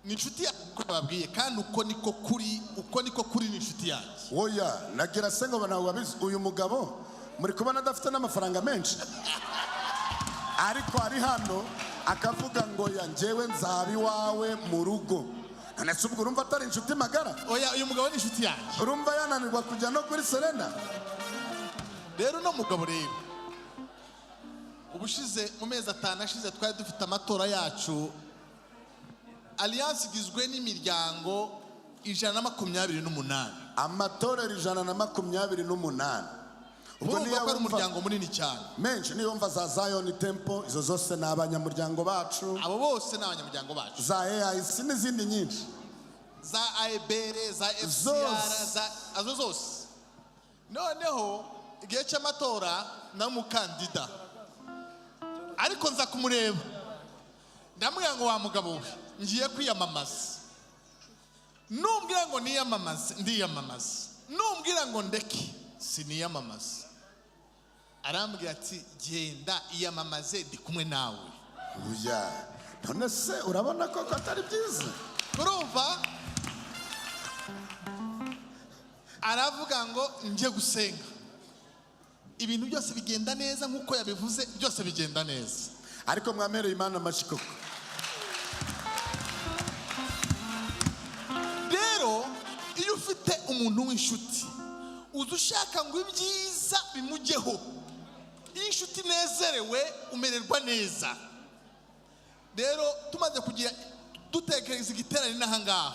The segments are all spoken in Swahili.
ni inshuti yawe babwiye kandi uko niko kuri ni inshuti yanjye. Oya nagira se ngo banawe wabizi uyu mugabo muri kubona adafite n'amafaranga menshi ariko ari hano akavuga ngo ya njyewe nzabi wawe mu rugo. Nese ubwo urumva atari inshuti magara? Oya uyu mugabo ni inshuti yanjye. Urumva yananirwa kujya no kuri Serena? Rero no mugabo rero ubushize mu mezi 5 ashize twari dufite amatora yacu. Alliance igizwe n'imiryango 128. Amatorero 128. Ubwo niyo ari umuryango munini cyane. Menshi niyo mva za Zion Temple izo zose n'abanyamuryango bacu. Abo bose n'abanyamuryango bacu. Za AIC n'izindi nyinshi. Za AIBR, za FCR, za azo zose. Noneho igihe cy'amatora na mukandida. Ariko nza kumureba. Ndamubwira ngo wa mugabo we ngiye kwiyamamaza. Numbwira ngo niyamamaze ndiyamamaza. Numbwira ngo ndeke siniyamamaza. Arambwira ati genda iyamamaze ndi kumwe nawe. Uya none se urabona ko atari byiza? Urumva aravuga ngo nje gusenga. Ibintu byose bigenda neza nkuko yabivuze, byose bigenda neza. Ariko mwamereye Imana amashikoko. Rero iyo ufite umuntu w'inshuti uzushaka ngo ibyiza bimujyeho, inshuti nezerewe umererwa neza. Rero tumaze kugira dutekereza igiterane n'ahangaha,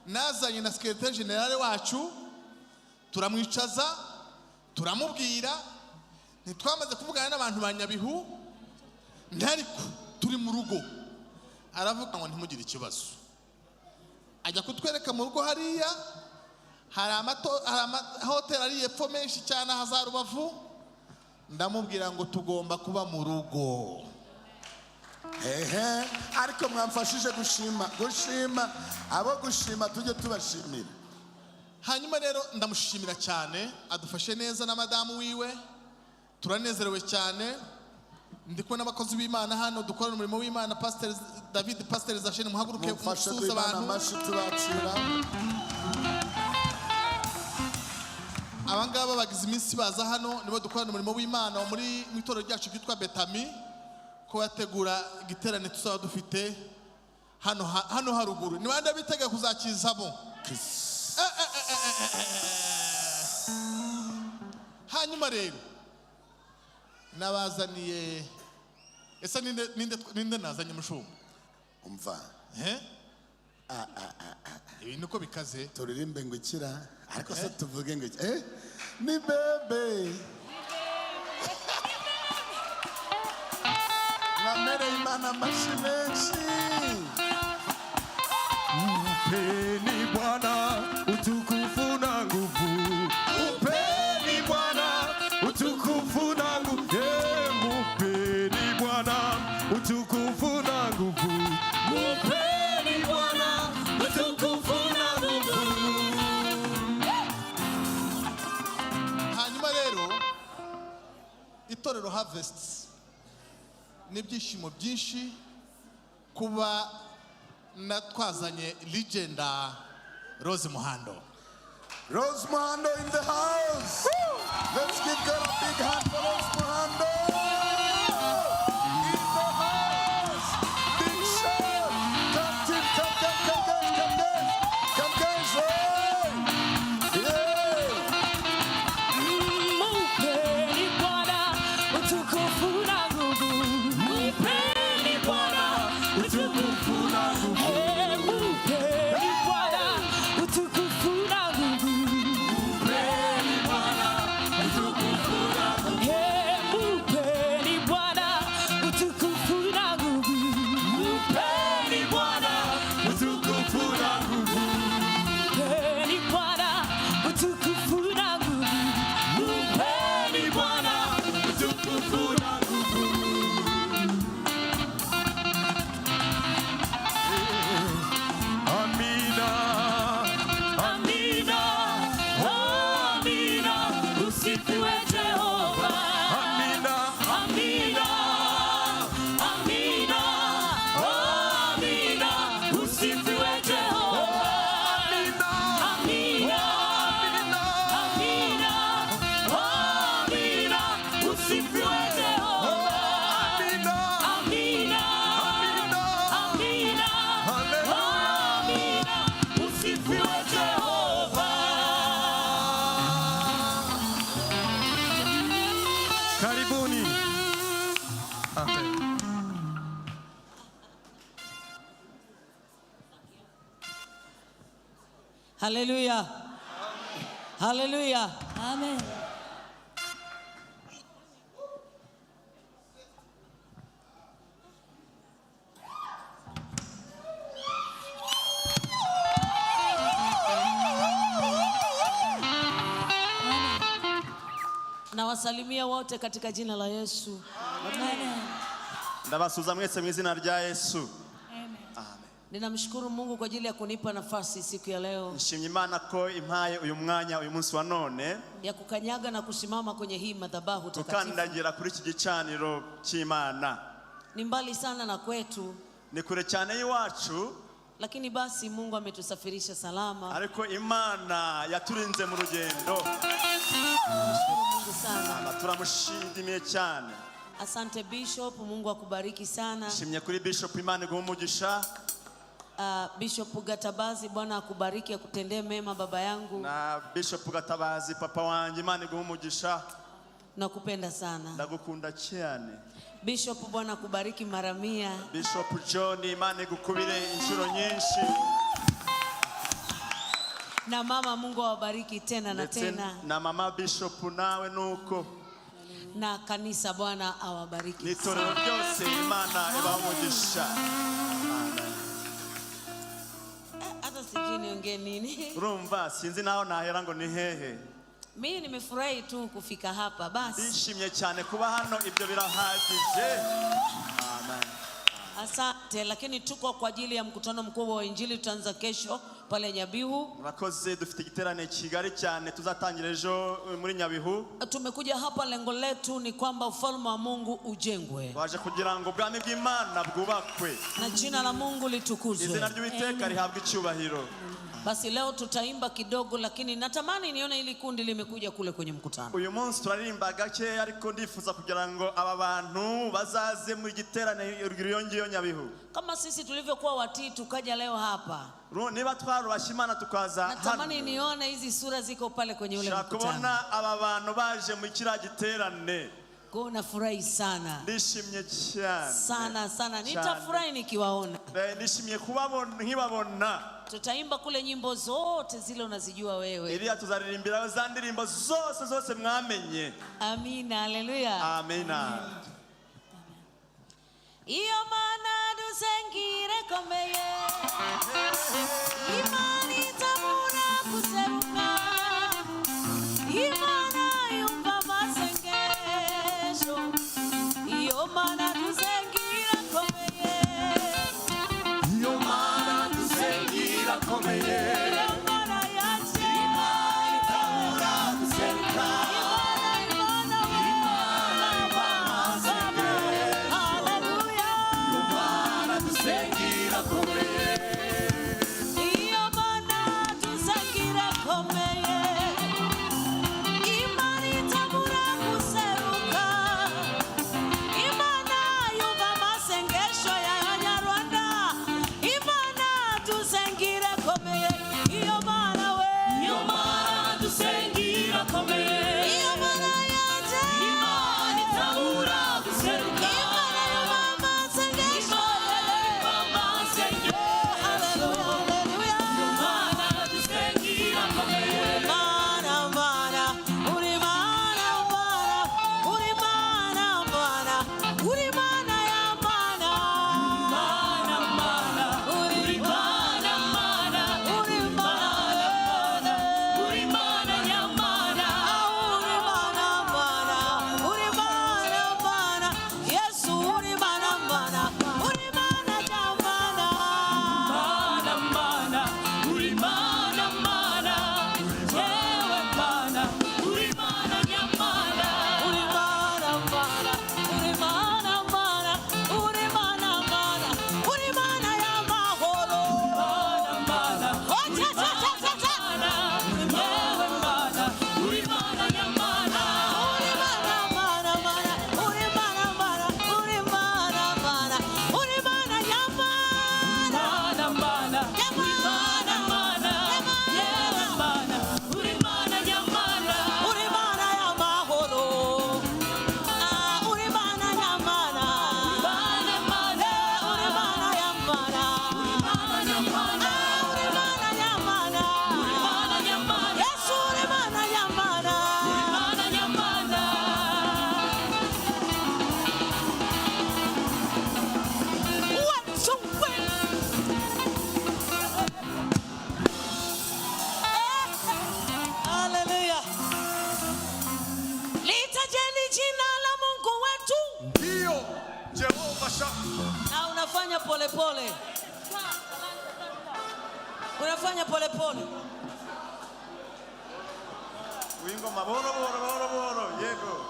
nazanye na secrétaire général wacu turamwicaza turamubwira, ntitwamaze kuvugana n'abantu ba Nyabihu ntariko turi mu rugo. Aravuga ngo ntimugire ikibazo, ajya kutwereka mu rugo hariya hari hotel ari epfo menshi cyane haza Rubavu. Ndamubwira ngo tugomba kuba mu rugo. Ariko mwamfashije gushima abo gushima tujye tubashimira. Hanyuma rero ndamushimira cyane, adufashe neza na madamu wiwe, turanezerewe cyane. Ndiko n'abakozi b'Imana hano dukorana umurimo w'Imana, Pastor David, Pastor Zashene, muhaguruke musuza abantu. Abangaba bagize iminsi baza hano nibo dukorana umurimo w'Imana muri itorero ryacu cyitwa Betami, ko yategura igiterane tuzaba dufite hano haruguru. Ni bande bitega kuzakizamo. Hanyuma rero nabazaniye ese ninde nazanye mushumba umva ibintu ko bikaze turirimbe ngo ikira ariko se tuvuge ngo ni bebe namere Imana mashimeshi upeni Bwana utukufu na nguvu, upeni Bwana utukufu na nguvu, upeni Bwana utukufu na nguvu, upeni Bwana utukufu na nguvu. Hanyuma rero itorero Harvest n'ibyishimo byinshi kuba twazanye legenda Rose Muhando. Rose Muhando in the house. Let's give God a big hand for Rose Muhando. In the house. Big shout. Come team, come guys, yeah. Upeni Bwana utukufu na nguvu, upeni Bwana utukufu na nguvu, upeni Bwana utukufu na nguvu, upeni Bwana utukufu na nguvu. usifiwe Jehova. Amina. Amina. Amina. Amina. Usifiwe Jehova. Karibuni. Amen. Hallelujah. Hallelujah. Amen. Nawasalimia wote katika jina la Yesu. Amen. Ndabasuza mwese mu izina rya Yesu. Amen. Ninamshukuru Mungu kwa ajili ya kunipa nafasi siku ya leo Nshimye Imana ko impaye uyu mwanya uyu munsi wa none ya kukanyaga na kusimama kwenye hii madhabahu takatifu. tukandagira kuri iki gicaniro cy'Imana. Ni mbali sana na kwetu, Ni kure cyane y'iwacu, lakini basi Mungu ametusafirisha salama. ariko Imana yaturinze mu rugendo. Nashukuru Mungu sana. Turamushimiye cyane. Asante Bishop, Mungu akubariki sana. Nshimye kuri Bishop, Imana iguhe umugisha. Bishop Gatabazi, Bwana akubariki, akutendee mema baba yangu. Na Bishop Gatabazi, papa wanjye, Imana iguhe umugisha. Nakupenda sana. Ndagukunda cyane. Bishop, Bwana akubariki mara 100. Bishop John, Imana igukubire inshuro nyinshi. Na mama, Mungu awabariki tena na tena. Na mama Bishop nawe nuko. Na kanisa, Bwana awabariki. Nitorero ryose Imana ibahe umugisha. Hata sijui niongee nini. Urumva sinzi naho nahera ngo ni hehe. Mimi nimefurahi tu kufika hapa basi. Ndishimye cyane kuba hano, ibyo birahagije. Amen. Asante, lakini tuko kwa ajili ya mkutano mkubwa wa Injili, tutaanza kesho pale Nyabihu. Murakoze, dufite igiterane kigari cyane tuzatangira ejo muri Nyabihu. Tumekuja hapa, lengo letu ni kwamba ufalme wa Mungu ujengwe. Waje kugira ngo ubwami bw'Imana bwubakwe. Na jina la Mungu litukuzwe. Izina ry'Uwiteka rihabwe icyubahiro. Basi leo tutaimba kidogo, lakini natamani nione ili kundi limekuja kule kwenye mkutano. Uyu munsi turaririmba gake, ariko ndifuza kugira ngo aba bantu bazaze mu giterane ry'iyongiyo Nyabihu. Kama sisi tulivyokuwa watii tukaja leo hapa. Niba twarubashye Imana tukaza hano. Natamani nione hizi sura ziko pale kwenye ule mkutano. Shakubona aba bantu baje mu kira giterane. Kwa nafurahi sana. Ndishimye cyane. Sana. Nitafurahi nikiwaona. Ndishimye kubabona nkibabona. Tutaimba kule nyimbo zote zile unazijua wewe. Iliya tuzaririmbira za ndirimbo zose mwamenye. Amina, haleluya. Amina. Iyo mana dusengire komeye. Imani tamuna kuseruka. Imana yumva masengesho. Iyo mana dusengire komeye. Iyo mana dusengira komeye. Imana Na unafanya pole pole. Unafanya pole pole. Wingo maboro boro boro boro yego.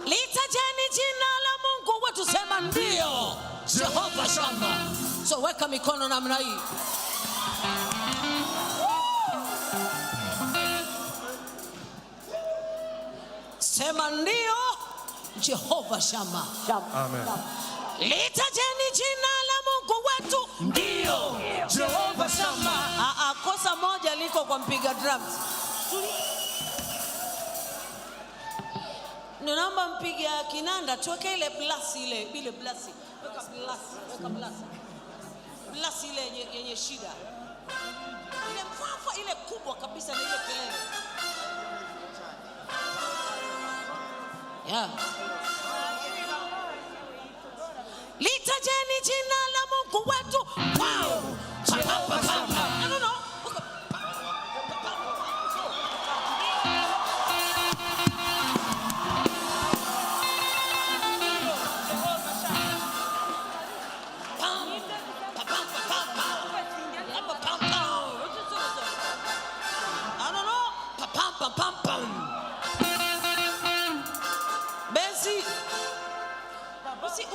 Litajeni jina la Mungu wetu, sema ndio Jehova Shamba. So weka mikono namna hii. Sema ndio Jehova Shamba. Amen. Litajeni jina la Mungu wetu, ndio Jehova Shamba. Kosa moja liko kwa mpiga drums. Ninaomba mpiga kinanda tuweke ile blasi ile blasi. Weka blasi. Blasi ile yenye shida. Ile mfafa ile kubwa kabisa na ile kelele. Yeah. Litajeni jina la Mungu wetu. Wow. I don't know.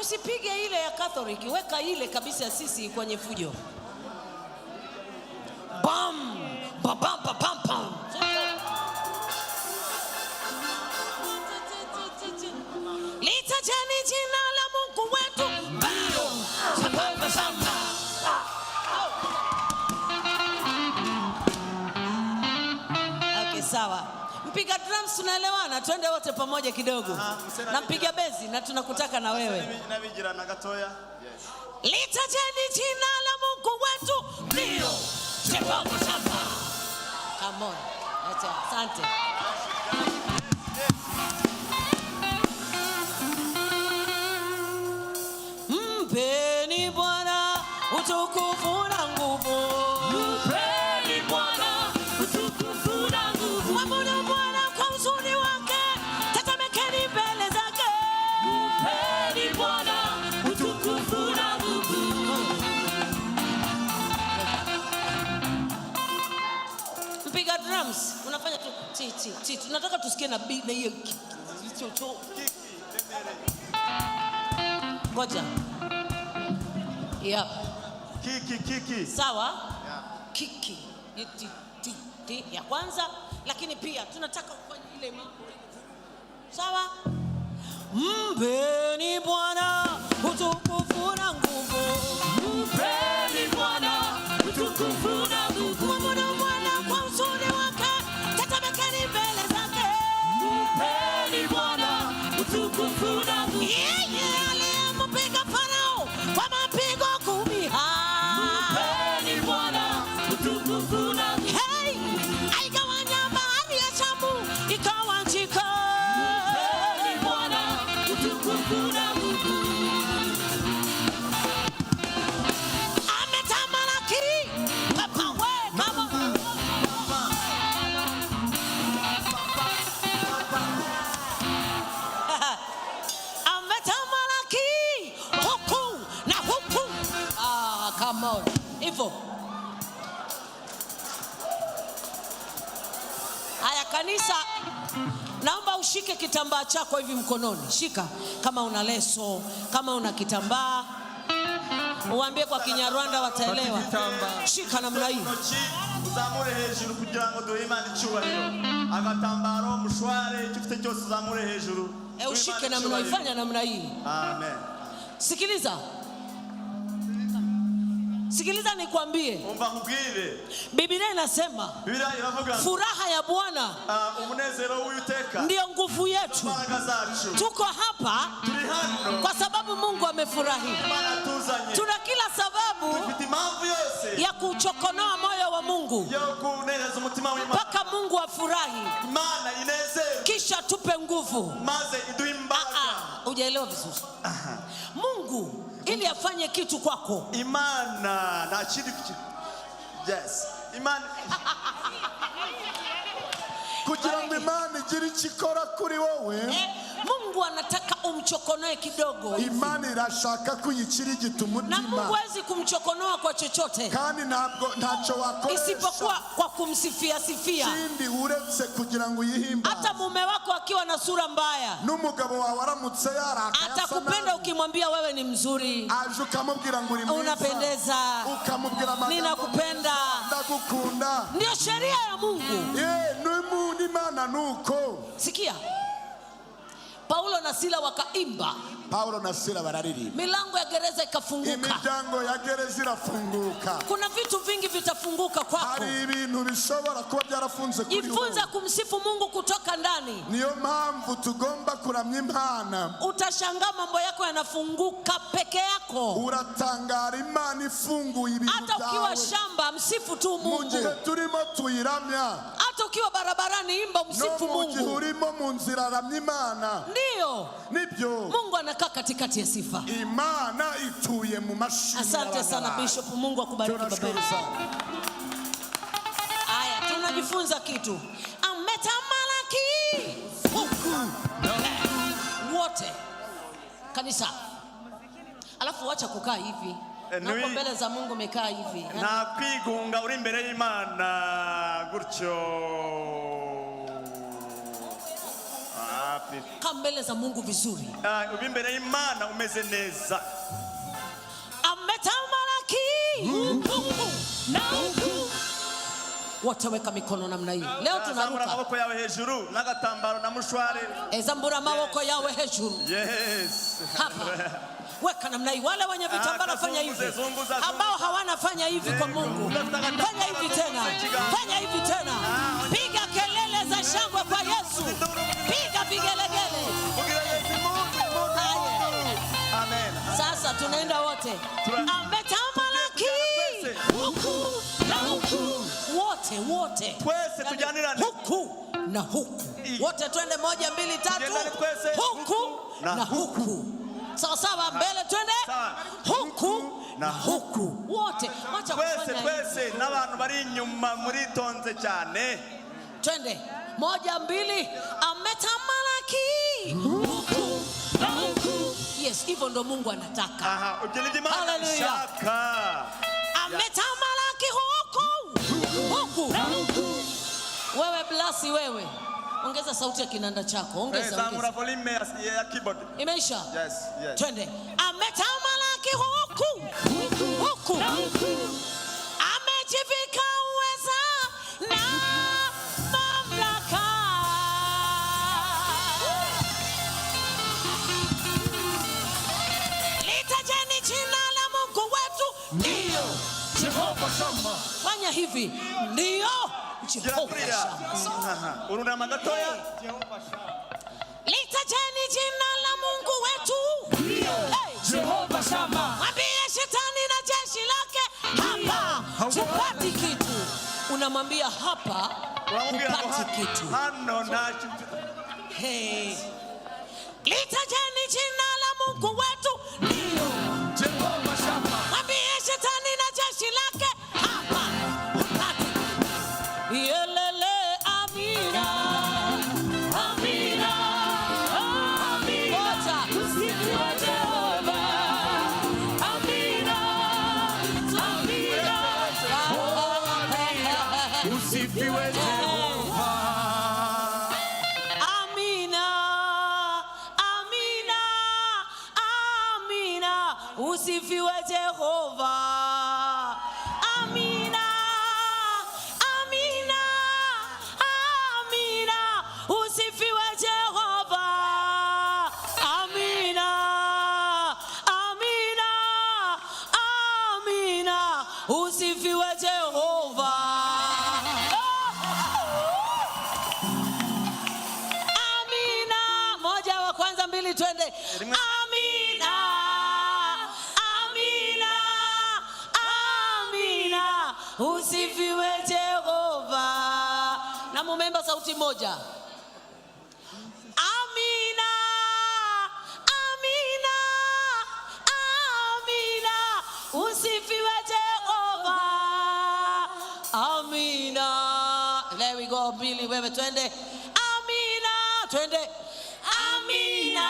Usipige ile ya Catholic, weka ile kabisa ya sisi kwenye fujo. Bam, bam bam bam bam. Litajeni jina la Mungu wetu. Bam, samba. Okay, sawa. Mpiga drums tunaelewana, twende wote pamoja kidogo. Na mpiga bezi na tunakutaka na wewe. Nabigira na gatoya. Litajeni jina la Mungu wetu, ndio Jehova Shamba. Come on. Asante. Mpeni Bwana utukufu na nguvu. Mpeni Bwana utukufu na nguvu. Mwabudu Bwana kwa uzuri wake, tetemekeni mbele zake. Mpeni Bwana utukufu na nguvu. Mpiga drums unafanya tu ti. Tunataka tusikie na beat na hiyo. Ngoja. Yeah. Kiki. Sawa? Yeah. Kiki. Ti ya kwanza, lakini pia tunataka kufanya ile mambo. Sawa? Mpeni Bwana utukufu na nguvu. Mpeni Bwana utukufu na nguvu. Mwabudu Bwana kwa uzuri wake, tetemekeni mbele zake. Mpeni Bwana utukufu na nguvu. Yeye aliyempiga Farao kwa mapigo 10. Mpeni Bwana utukufu na nguvu. Hey, aigawanya bahari ya Shamu ikawa njiko. Mpeni Bwana utukufu na nguvu. Ametamalaki papa we mama. Ametamalaki huku na huku. Come on. Hivyo. Haya kanisa, naomba ushike kitambaa chako hivi mkononi. Shika kama una leso, kama una kitambaa. Uambie kwa Kinyarwanda wataelewa. Shika namna hii. Uzamure hejuru kugira ngo duhe Imana icyubahiro. Agatambaro mushware cyufite cyose uzamure hejuru. Ushike namna hii, fanya namna hii. Amen. Sikiliza nikwambie. Umva nkubwire. Biblia inasema furaha ya Bwana umunezero w'Uwiteka ndio nguvu yetu. Tuko hapa kwa sababu Mungu amefurahi. Tuna kila sababu ya kuchokonoa moyo wa Mungu mpaka Mungu afurahi, kisha tupe nguvu. Hujaelewa vizuri. Mungu ili afanye kitu kwako, Imana na chidi. Yes. Imana kugira ngo Imana igire ikikora kuri wowe. Mungu anataka mchokonoe kidogo. Imana irashaka kuyikirigita Na Mungu umutima hawezi kumchokonoa kwa chochote kandi ntacyo wakoresha isipokuwa kwa kumsifia sifia. kindi uretse kugira ngo uyihimbaze. Hata mume wako akiwa na sura mbaya, n'umugabo wawe aramutse yarakaye atakupenda ukimwambia wewe ni mzuri, aje ukamubwira ngo uri mwiza, unapendeza, ukamubwira amagambo ninakupenda. ndagukunda. Ndio sheria ya Mungu. Imana nuko. Sikia, Paulo na Sila wakaimba, Paulo na Sila bararirimba, milango ya gereza ikafunguka. imiryango ya gereza irafunguka. Kuna vitu vingi vitafunguka kwako. Hari ibintu bishobora kuba byarafunze kuri wowe. Jifunze kumsifu Mungu kutoka ndani. Niyo mpamvu tugomba kuramya Imana. Utashangaa mambo yako yanafunguka peke yako. Uratangara Imana ifunguye ibintu byawe. Hata ukiwa shamba msifu tu Mungu. Mu gihe turimo tuyiramya. Hata ukiwa barabarani imba msifu Mungu. Mu gihe urimo mu nzira ramya Imana. Ndio. Nibyo. Mungu anakaa katikati ya sifa. Imana ituye mu mashini. Asante sana Bishop, Mungu akubariki baba. Haya, tunajifunza kitu. Ametamalaki wote kanisa. Alafu wacha kukaa hivi. Na mbele za Mungu umekaa hivi. Na kwigunga uri imbere y'Imana gutyo. Kaa mbele za Mungu vizuri. Uri imbere y'Imana umeze neza. Ametamalaki na huku. Wote weka mikono namna hii. Leo tunaruka. Zambura maboko yawe hejuru n'agatambaro na mushwari. Zambura maboko yawe hejuru. Yes. Hapa. Weka namna hii. Wale wenye vitambara fanya hivi. Ambao hawana fanya hivi kwa Mungu. Fanya hivi tena. Fanya hivi tena. Piga kelele za shangwe kwa Yesu. Piga vigelegele. Amen. Sasa tunaenda wote. Ametamalaki huku na huku. Wote. Twese tujyanirane. Huku na huku. Wote twende 1 2 3. Huku na huku. Sawa, mbele twende. Huku na huku. Wote. Acha kufanya. Twese n'abantu bari inyuma muri tonze cyane. Twende 1 2. Ametamalaki huku na huku. Yes, hivyo ndo Mungu anataka. Hallelujah. Ametamalaki huku na huku. Wewe blasi wewe. Ongeza sauti ya kinanda chako. Ongeza. Zamura volume ya keyboard. Imeisha? Yes. Twende. Ametamalaki huku na huku. Amejivika uweza na mamlaka. Litajeni jina la Mungu wetu. Ndio Jehova Shama. Fanya hivi. Ndio Jehova Shama. Urunama gatoya. Litajeni jina la Mungu wetu. Jehova Shama. Mwambie shetani na jeshi lake hapa tupati kitu. Unamwambia hapa tupati kitu. Hey. Litajeni jina la Mungu wetu. Ndio Jehova Shama. Mwambie shetani na jeshi lake hapa tupati kitu. Yelele amina. Amina. Amina. Tusifiwe Jehova. Amina. Amina. Tusifiwe Jehova. Amina. Amina. Amina. Usifiwe Jehova. Amina. Amina. Amina. Usifiwe Jehova. Amina. Amina. Amina. Usifiwe Jehova. Amina. Moja wa kwanza, 2 twende. Amina. Amina. Amina. Usifiwe Jehova. Na mumemba sauti moja. Amina. Amina. Amina. Usifiwe Jehova. Amina. There we go. Billy, wewe twende. Amina. Twende. Amina.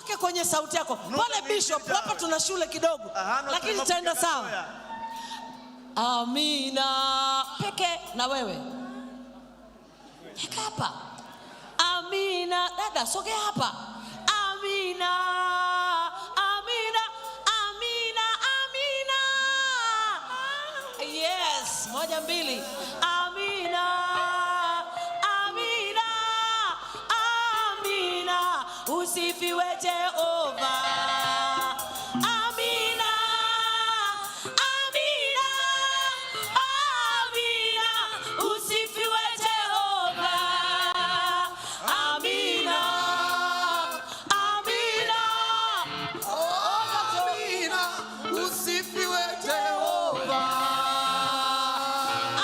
usitoke kwenye sauti yako. Pole Bishop, hapa tuna shule kidogo. Lakini tutaenda sawa. Amina. Peke na wewe. Peke hapa. Amina. Dada, sogea hapa. Amina. Amina. Amina. Amina. Yes, moja mbili. Amina. Amina. Amina. Usifiwe Jehova. Amina. Amina. Amina. Usifiwe Jehova. Amina. Amina. Amina, usifiwe Jehova.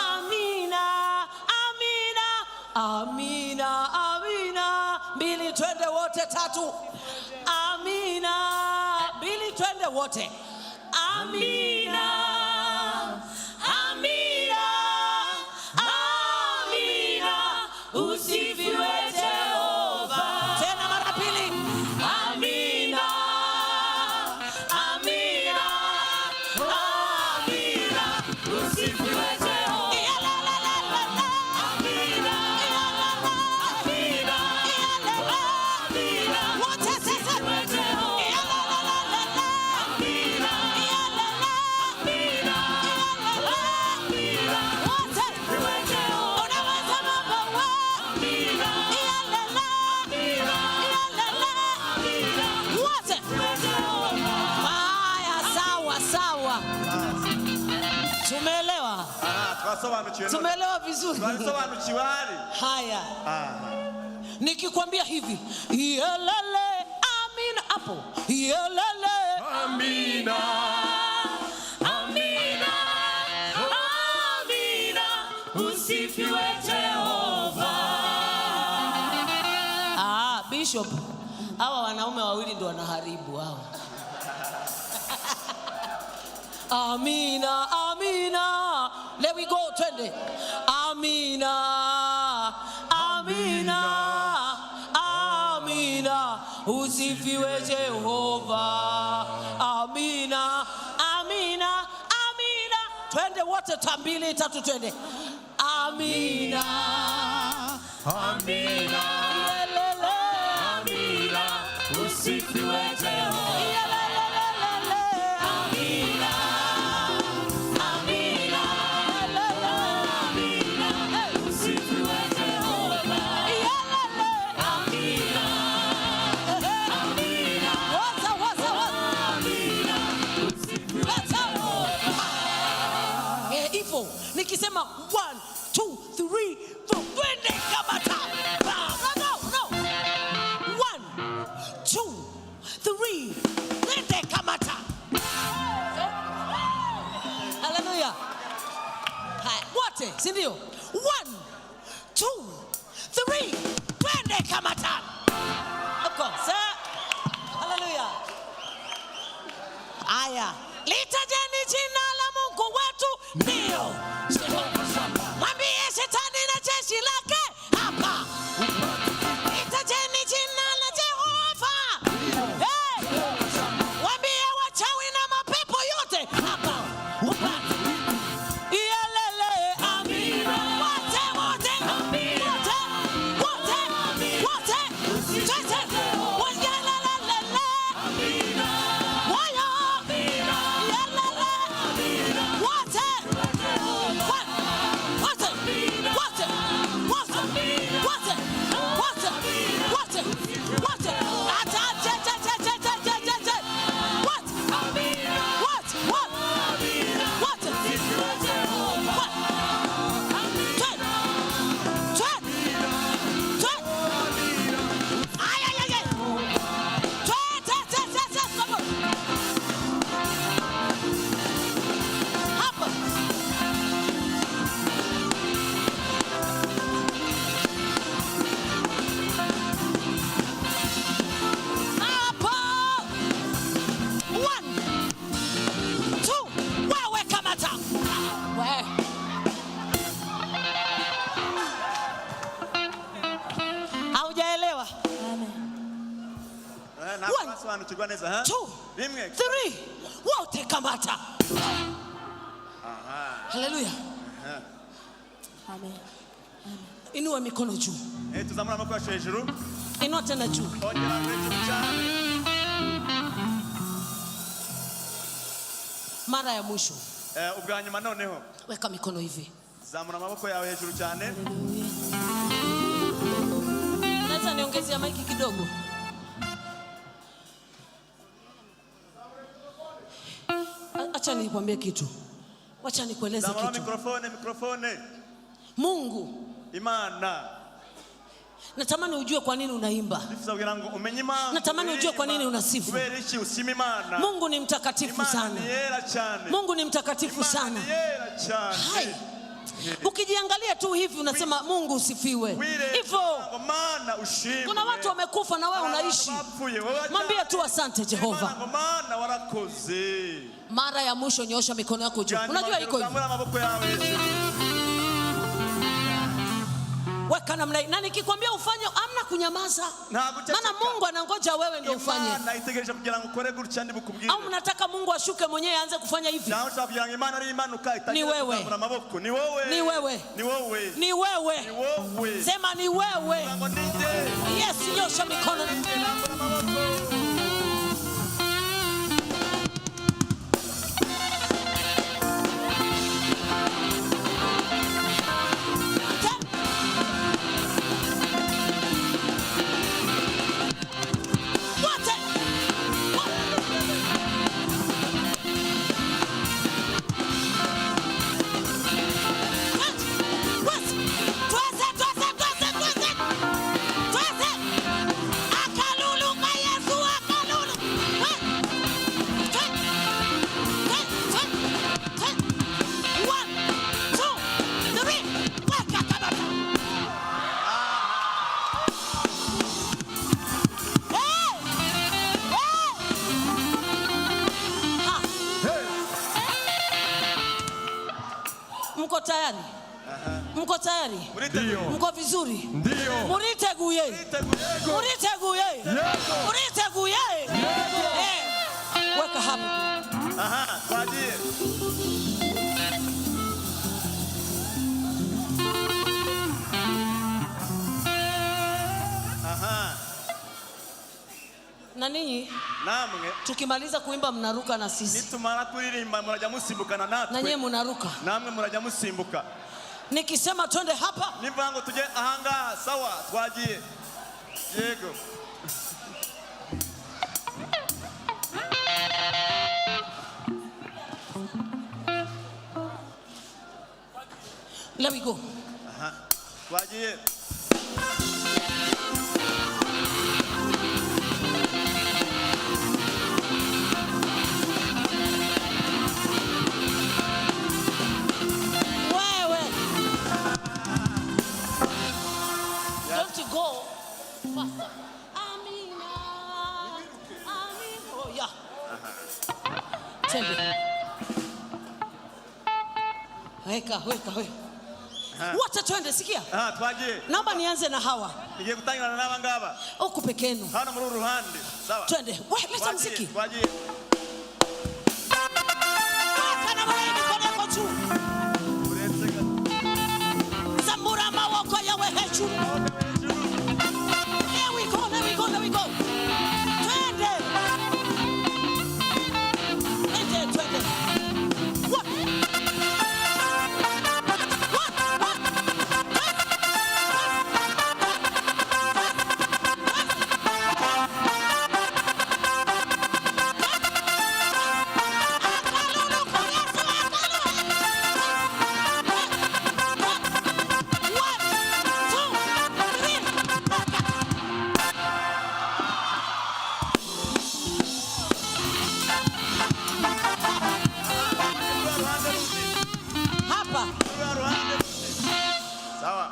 Amina. Amina. Amina. Amina. Mbili twende wote, tatu. Amina. Mbili twende wote. Amina. Amina. Amina. Usifiwe Jehova. Tena mara pili. Amina. Amina. Amina. Usifiwe Jehova. Amina. Amina. Amina. Wote sasa. Amina. Amina. Tumeelewa? Tumeelewa vizuri. Haya. Nikikwambia hivi, yelele amina hapo. Yelele Amina. amina. Amina. Usifiwe Jehova. Bishop, hawa wanaume wawili ndio wanaharibu hawa. Amina, amina. Let we go, twende. Amina, amina, amina. Usifiwe Jehova. Amina, amina, amina. Twende wote, tambili tatu, twende. Amina, Amina. yelele. Amina. Usifiwe Jehova. Nikisema 1, 2, 3, 4, twende kama taa. No. 1, 2, 3, twende kama taa. Hallelujah. Hai, wote, si ndio? 1, 2, 3, twende kama taa. Of course. Hallelujah. Aya, litajeni jina la Mungu wetu. Ndio. Mwambie shetani na jeshi lake hapa. Litajeni jina la Jehova. Hey. Mwambie wachawi na mapepo yote hapa. Yelele amina. Wote. Amina. Wote. Twende. Wangelelele. Amina. Waya. Amina. Yelele. Sobanukirwa neza ha? 2 Rimwe. 3 wote kamata. Haleluya. Amen. Inua mikono juu. Tuzamura amaboko yacu hejuru. Inua tena juu. Ongera hejuru cyane. Mara ya mwisho. Ubwa nyuma noneho. Weka mikono hivi. Zamura amaboko yawe hejuru cyane. Unaweza niongezea maiki kidogo? Acha nikwambie kitu. Wacha nikueleze kitu. Mikrofone. Mungu, Imana. natamani ujue kwa nini unaimba. Natamani ujue kwa nini unasifu. Mungu ni mtakatifu sana. Mungu ni mtakatifu sana. Hai. Ukijiangalia tu hivi unasema Mungu usifiwe. Hivyo kuna watu wamekufa na wewe unaishi. Mwambie tu asante Jehova. Mara ya mwisho nyosha mikono yako juu. Unajua iko hivi. Weka namna hii. Na nikikwambia ufanye amna kunyamaza. Maana Mungu anangoja wewe ndio ufanye. Au mnataka Mungu ashuke mwenyewe aanze kufanya hivi? Ni wewe. Ni wewe. Ni wewe. Sema ni wewe. Yes, nyosha mikono. Mko tayari? Mko tayari? Mko vizuri? Ndio. Muriteguye. Weka hapa. Kwajie. Na ninyi? Namwe. Tukimaliza kuimba mnaruka na sisi. Nitumara kuririmba murajya musimbukana natwe. Na nyinyi mnaruka. Namwe murajya musimbuka. Nikisema twende hapa. Nimvango tuje ahanga sawa twagiye. Yego. Let me go. Twagiye. Don't you go faster. Amina. Oh yeah. Tende. Weka. Wote twende, sikia. Twagiye. Naomba nianze na hawa. Nige kutangira na naba ngaba. Huku peke yenu. Hana muri ruhande. Sawa. Twende. Wewe leta muziki. Twagiye. Kana mwana mikono yako juu. Zambura mawoko yawe hejuru. Here we go. Twende. What?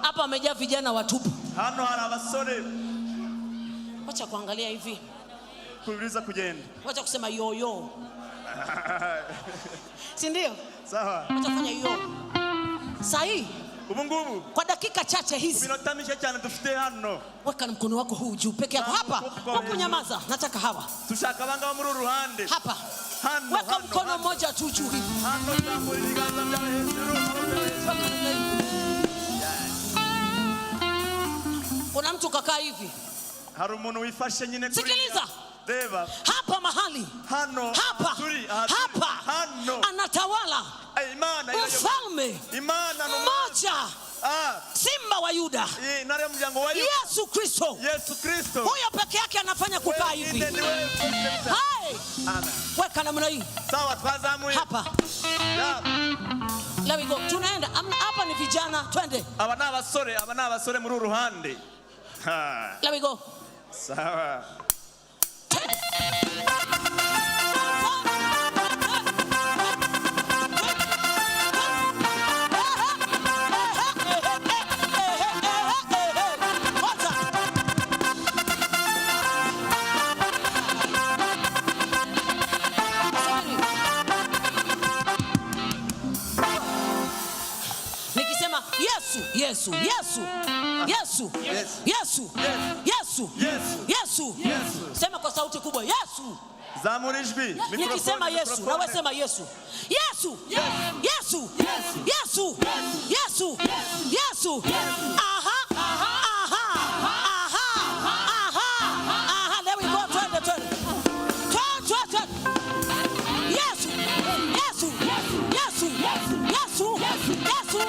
Hapa wamejaa vijana watupu. Hano hari abasore. Wacha kuangalia hivi. Kuuliza kugenda. Wacha kusema yo. Si ndio? Sawa. Wacha kufanya yo. Sahi. ubungubu kwa dakika chache hizi, minota mike cyane dufite hano, weka mkono wako huu juu peke yako hapa. Kunyamaza, nataka hawa. Tushaka abanga muri uruhande. Hapa. Weka mkono mmoja tu juu hivi. Hano jambo liganza bya hejuru. Kuna mtu kakaa hivi. Hari umuntu wifashe nyine kuri. Sikiliza. Deva. Hapa mahali. Hano. Hapa. Hapa. Hano. Anatawala. Imana. Mfalme. Imana mmoja. Simba wa Yuda. Yesu Kristo. Yesu Kristo. Huyo peke yake anafanya kukaa hivi. Hai. Weka namna hii. Sawa, twazamuye. Hapa. Let me go. Tunaenda. Hapa ni vijana, twende. Aba ni abasore muri uruhande. Let me go. Sawa. Yesu, Yesu, Yesu, Yesu, Yesu, Yesu, Yesu. Sema kwa sauti kubwa, Yesu. Zamurijwi. Nikisema Yesu, na wewe sema Yesu. Yesu, Yesu, Yesu, Yesu, Yesu. Aha, aha, aha, aha, aha. There we go, twende, twende. Twende. Yesu, Yesu, Yesu, Yesu, Yesu.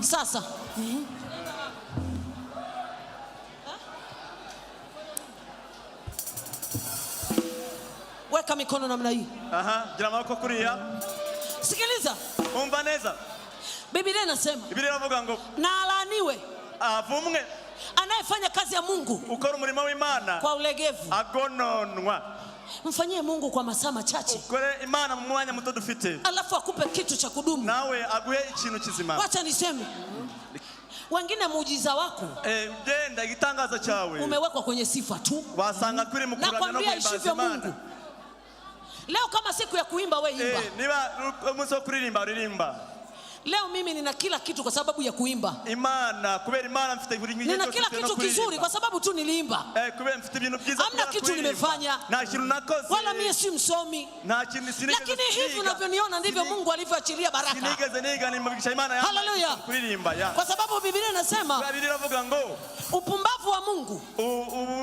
Sasa weka mikono namna hii. Gira amaboko kuriya. Sikiliza. Umva neza. Biblia inasema. Biblia inavuga ngo na alaaniwe avumwe anayefanya kazi ya Mungu ukora umurimo w'Imana kwa ulegevu. Agononwa. Mfanyie Mungu kwa masaa machache. Ukore Imana mu mwanya muto dufite. Alafu akupe kitu cha kudumu. Nawe aguhe ikintu kizima. Wacha niseme. Wengine muujiza wako genda igitangaza cyawe umewekwa kwenye sifa tu. Wasanga kuri mukurana no kuimbaza Imana. Leo kama siku ya kuimba wewe imba. Niba umunsi wo kuririmba uririmba. Leo mimi nina kila kitu kwa sababu ya kuimba. Imana kubera Imana mfite buri ngije. Nina kila kitu kizuri kwa sababu tu niliimba. Kubera mfite ibintu byiza. Hamna kitu nimefanya. Na kitu nakoze. Wala mimi si msomi. Na kintu sinigeze. Lakini hivi unavyoniona ndivyo Mungu alivyoachilia baraka. Sinigeze niga nimabikisha Imana ya. Haleluya. Kuririmba ya. Kwa sababu Biblia inasema. Biblia inavuga ngo upumbavu wa Mungu.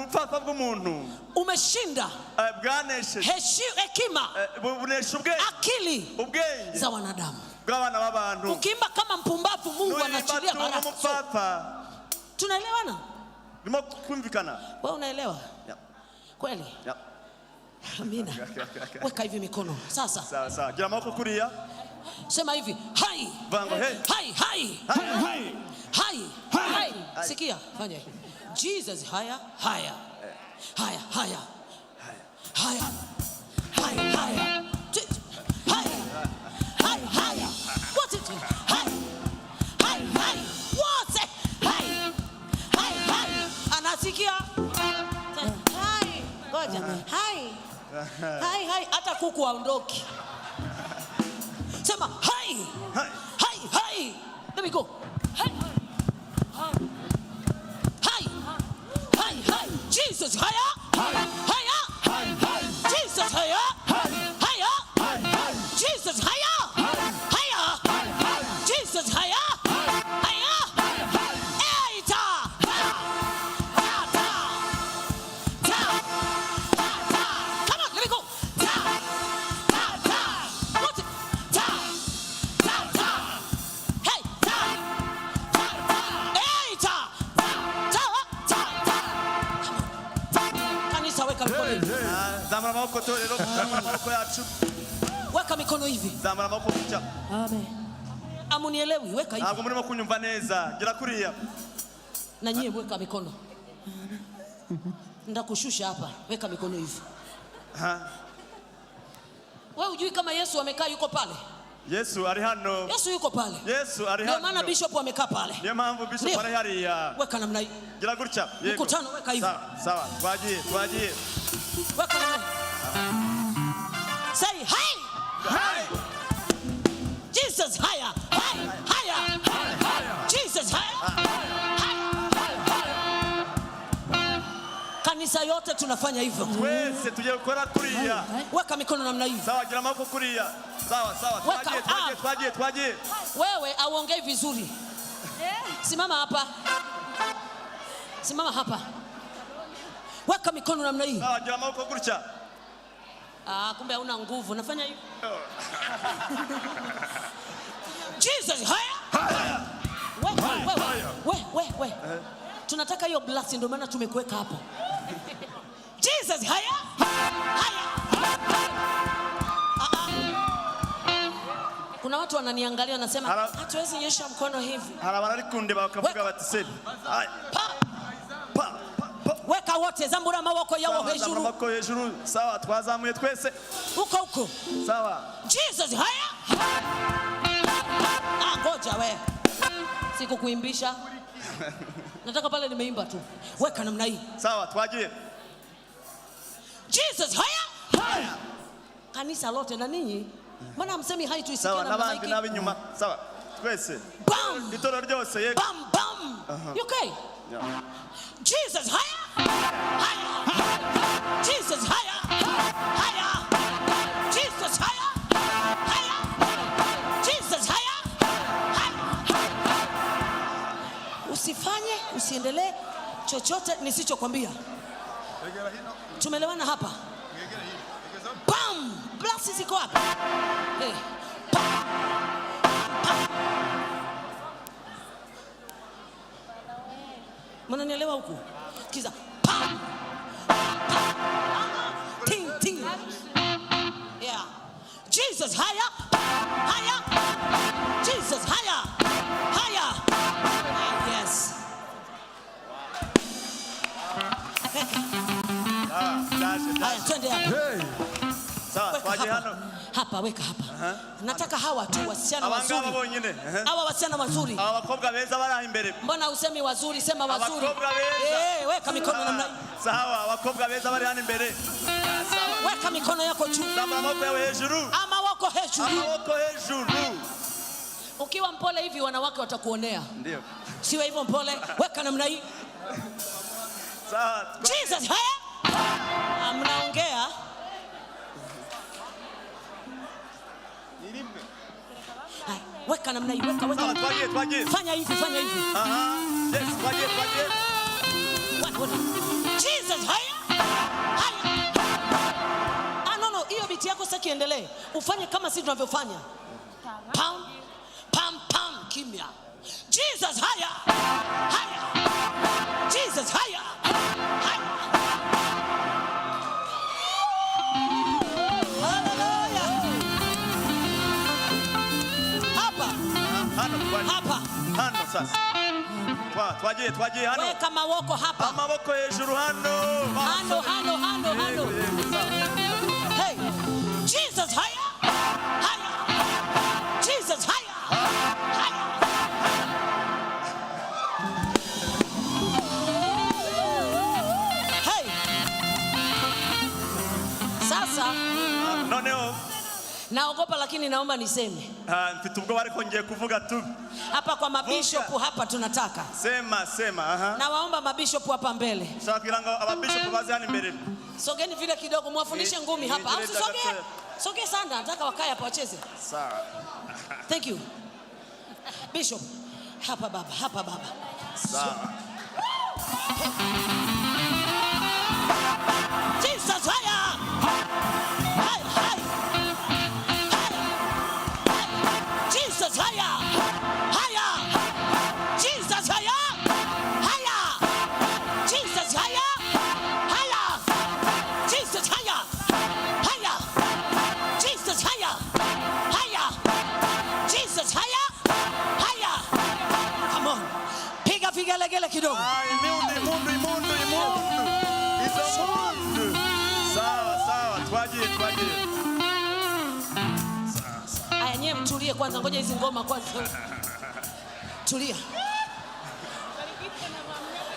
Upfafa bw'umuntu. Umeshinda. Bwaneshe. Hekima. Buneshe ubwenge. Akili. Ubwenge. Za wanadamu. Bw'abana b'abantu. Ukimba kama mpumbavu Mungu anachilia baraka. Tunaelewana? Nimo kumvikana. Wewe unaelewa? Kweli? Amina. Weka hivi mikono. Sasa. Sawa. Gira amaboko kuriya. Sema hivi. Hai. Vango hey. Hai. Hai. Hai. Hai. Hai. Sikia, fanya hivi. Jesus haya. Haya. Haya. Haya. Haya. Haya. Haya. Hai, hai. What it? Hai. Hai, hai. What it? Hai. Hai, hai. Anasikia? Hai. Ngoja. Hai. Hai, hai. Hata kuku aondoki. Sema hai. Hai, hai. Let me go. Hai. Hai. Hai, hai. Jesus haya. Haya. Jesus haya. Zamura amaboko torero, zamura amaboko yacu. Weka mikono hivi. Zamura amaboko kucha. Amen. Amunielewi, weka hivi. Ntabwo murimo kunyumva neza. Gira kuriya. Na nyie weka mikono. Ndakushusha hapa. Weka mikono hivi. Wewe hujui kama Yesu amekaa yuko pale? Yesu ari hano. Yesu yuko pale. Yesu ari Ndio hano. maana bishop amekaa pale. Ndio maana bishop ari hariya. Weka namna hii. Gira gutya. Mkutano weka hivi. Sawa, twagiye. Weka namna hii. Say hi. Hi. Jesus higher. Higher. Jesus higher. Kanisa yote tunafanya hivyo. Twese tuje gukora kuriya. Weka mikono namna hii. Sawa, gira amaboko kuriya. Sawa. Twagiye. Wewe auongei vizuri. Simama hapa. Weka mikono namna hii. Sawa, gira amaboko gutya. Kumbe hauna nguvu. Nafanya hivi. Jesus higher. Wewe. Tunataka hiyo blast, ndio maana tumekuweka hapo. Jesus higher. Kuna watu wananiangalia wanasema hatuwezi nyosha mkono hivi. Harabararikunde bakavuga bati se. Weka wote, zambura amaboko yawo hejuru. Amaboko hejuru. Sawa, twazamuye twese. Huko. Sawa. Jesus higher. Ngoja wewe. Sikukuimbisha. Nataka pale nimeimba tu. Weka namna hii. Sawa, twagiye. Jesus higher. Kanisa lote na ninyi. Maana hamsemi hai tuisikie na maiki. Sawa, na binyuma. Sawa. Twese. Bam. Itoro ryose yego. Bam. You okay? Yeah. Jesus higher. Jesus higher. Jesus higher. Jesus higher. Usifanye, usiendelee chochote nisichokwambia. Tumeelewana hapa? Bam! Blasi ziko hapa. Mnanielewa huku? Kiza. Pam! Ting. Yeah. Jesus higher. Jesus higher. Yes. Haya, twende hapa. Sawa, twaje hano. Hapa, weka hapa. Nataka hawa tu wasichana wazuri. Abangaba bonyine. Hawa wasichana wazuri. Aba bakobwa beza bari imbere. Mbona usemi wazuri, sema wazuri. Abakobwa beza. Weka mikono namna hii. Sawa, abakobwa beza bari hano imbere. Sawa. Weka mikono yako juu. Zambura amaboko yawe hejuru. Amaboko hejuru. Ukiwa mpole hivi wanawake watakuonea. Ndio. Siwe hivyo mpole, weka namna hii. Sawa. Jesus haya. Mnaongea. Weka namna hii, weka. Twaje. Fanya hivi. Yes, twaje. Jesus haya. No, hiyo biti yako sasa kiendelee. Ufanye kama sisi tunavyofanya. Pam. Kimya. Jesus haya. Jesus haya. Hapa. Hano sasa. Twaje hano. Weka mawoko hapa. Amaboko hejuru hano. Hano. Hey. Jesus higher. Jesus higher. Hey. Sasa. Noneo. Naogopa lakini naomba niseme. Mfite ubwo ariko ngiye kuvuga tu. Hapa kwa mabishop hapa tunataka. Sema. Na waomba mabishop hapa mbele. Sasa kilango ababishop bazi hani mbele. Sogeni vile kidogo muwafundishe ngumi hapa. Au sogee sana, nataka wakae hapa wacheze. Sawa. Thank you. Bishop. Hapa baba. Sawa. Jesus higher. Hi. Jesus higher. Jesus higher. Jesus higher. Jesus kidogo. Imundu. Izo mundu. Sawa, twagiye. Aya, nyewe mtulie kwanza, ngoja hizi ngoma kwanza. Tulia.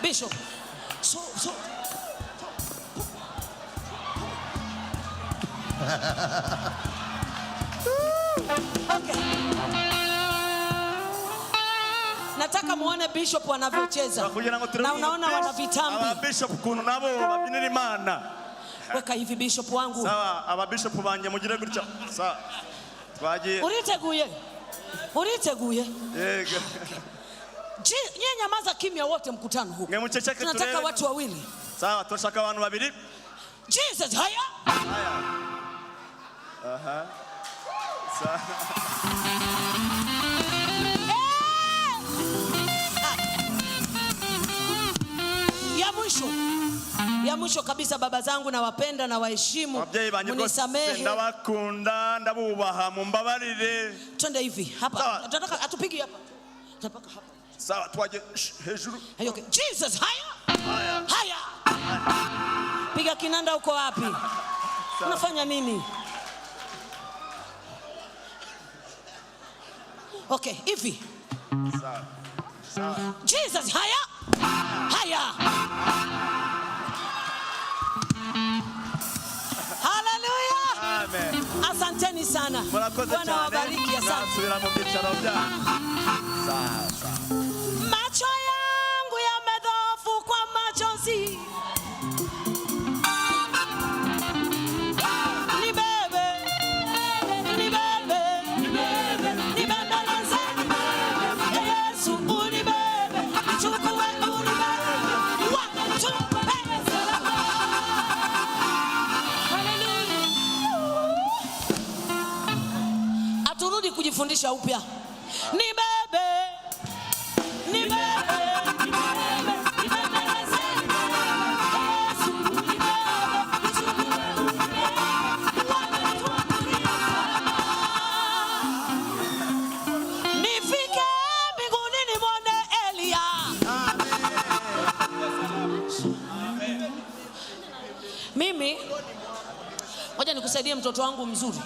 Bishop. So. Okay. Nataka muone Bishop wanavyocheza. Na unaona wana vitambi. Aba Bishop kuno nabo babyinira Imana. Weka hivi Bishop wangu. Sawa, aba Bishop banje mugire gutya. Sawa. Twagiye. Uriteguye? Yego. Nyie nyamaza kimya wote mkutano huu. Tunataka watu wawili. Sawa, tunataka watu wawili. Jesus, haya. Aha. Sawa. Ya mwisho kabisa, baba zangu nawapenda na waheshimu. Munisamehe. Ndabakunda, ndabubaha, mumbabarire. Twende hivi hapa. Tunataka atupige hapa. Tunapaka hapa. Sawa, twaje hejuru. Okay. Jesus, haya. Piga kinanda, uko wapi? Unafanya nini? Okay, hivi. Sawa. Jesus, haya. Hallelujah. Amen. Asanteni sana. Bwana wabariki, asante. Macho yangu yamedhoofu kwa machozi. Kujifundisha upya. Nibebe. Nifike mbinguni nimwone Elia. Mimi ngoja nikusaidie mtoto wangu mzuri.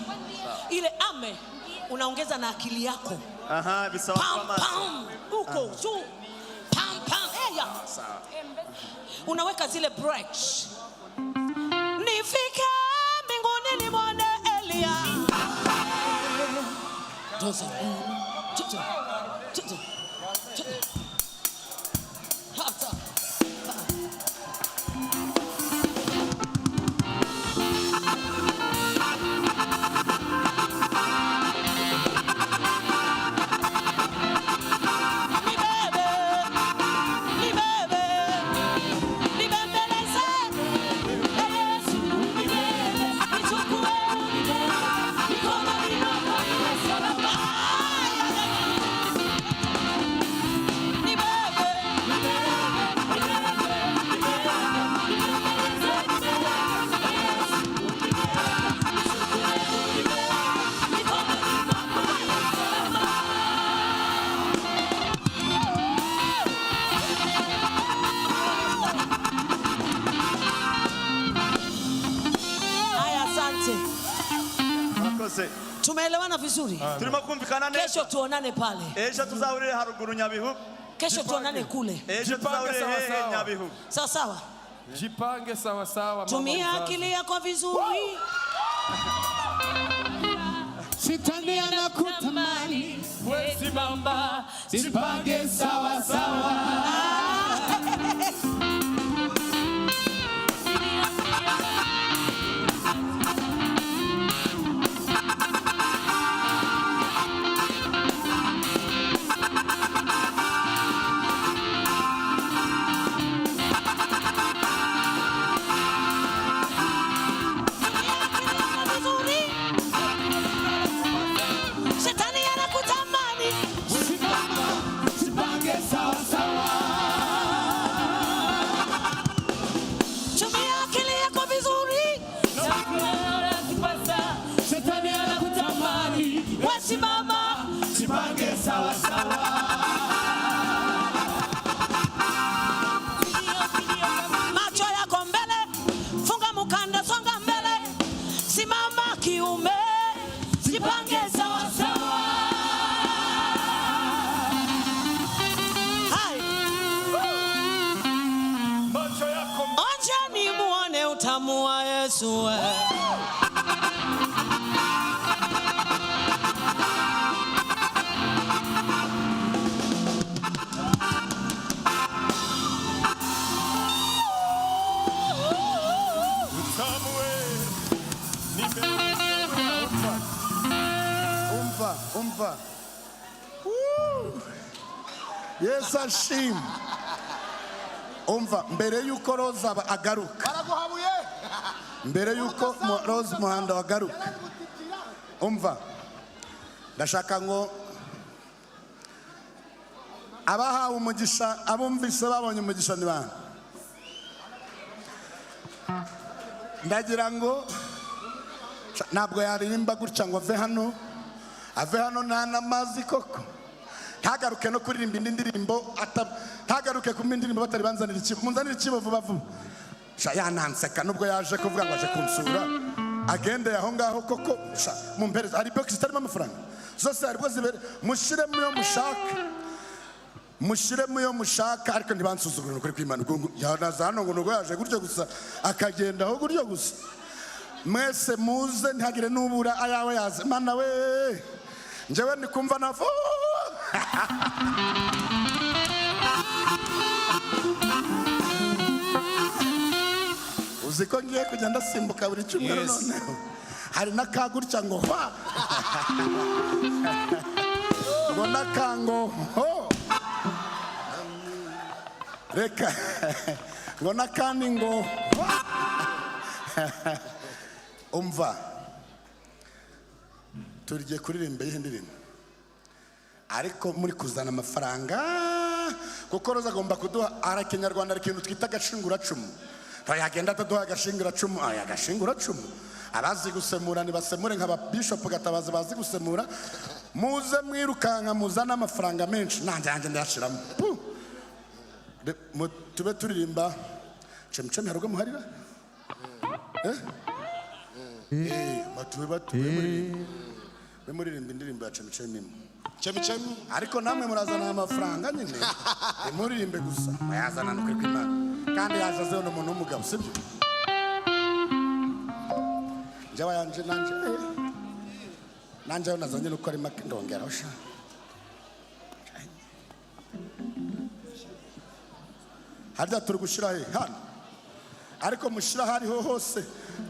Ile ame unaongeza na akili yako. Aha, bisawa kama. Uko tu. Pam. Eya. Sawa. Unaweka zile breaks. Nifike mbinguni nimwone Elia. Doza. Hata. Tumeelewana vizuri? Tulimakumvikana neza. Kesho tuonane pale. Kesho tuzahurire haruguru Nyabihu. Kesho tuonane kule. Kesho tuzahurire Nyabihu. Sawa. Jipange sawa. Tumia akili yako vizuri. Shetani anakutamani. Wewe simama. Jipange sawa. Shetani anakutamani. Jipange sawa. Yesu we. Umva. Yesu ashimwe. Umva, mbere yuko Roza agaruka, baraguhabuye mbere yuko Roza Muhando agaruka, umva, ndashaka ngo abahawe umugisha, abumvise babonye umugisha ni bande? Ndagira ngo ntabwo yaririmba gutya ngo ave hano nta namazi koko, ntagaruke no kuririmba indi ndirimbo, ntagaruke ku indirimbo batari banzanira ikibo, munzanira ikibo vuba vuba. Yananseka nubwo yaje kuvuga ngo aje kunsura, agendeye aho ngaho koko, mumpereza hari box itarimo amafaranga zose, hari rwose zibere, mushiremo iyo mushaka, mushiremo iyo mushaka, ariko ntibansuzugurire ukuri kw'Imana. Yanaza hano ngo nubwo yaje gutyo gusa akagenda aho gutyo gusa. Mwese muze ntihagire n'ubura ayawe yaze. Mana we, njyewe ndi kumva navo. Uzi ko ngiye kugenda simbuka buri cyumweru noneho. Hari n'akagutya ngo hwa. Ngo nakango ho. Reka. Ngo nakandi ngo hwa. Umva, turigiye kuririmba iyi ndirimbo, ariko muri kuzana amafaranga, kuko Roza agomba kuduha arakinyarwanda ikintu twita agashinguracumu. Yagenda ataduha agashinguracumu, agashinguracumu. Abazi gusemura nibasemure nk'ababishop Gatabazi bazi gusemura. Muze mwirukanka muzana amafaranga menshi, nanjye ndayashiramo. Tube turirimba cemcem harugo muharira. Batuwe muririmba indirimbo ya cemcem, ariko namwe murazana amafaranga nyine, muririmbe gusa yazana n'ukuri kw'Imana, kandi yajazeho n'umuntu w'umugabo, sibyo? Njyewe yanje nanje nazanye nuko ari make ndongera osha. Harya turi gushira he hano, ariko mushira hariho hose,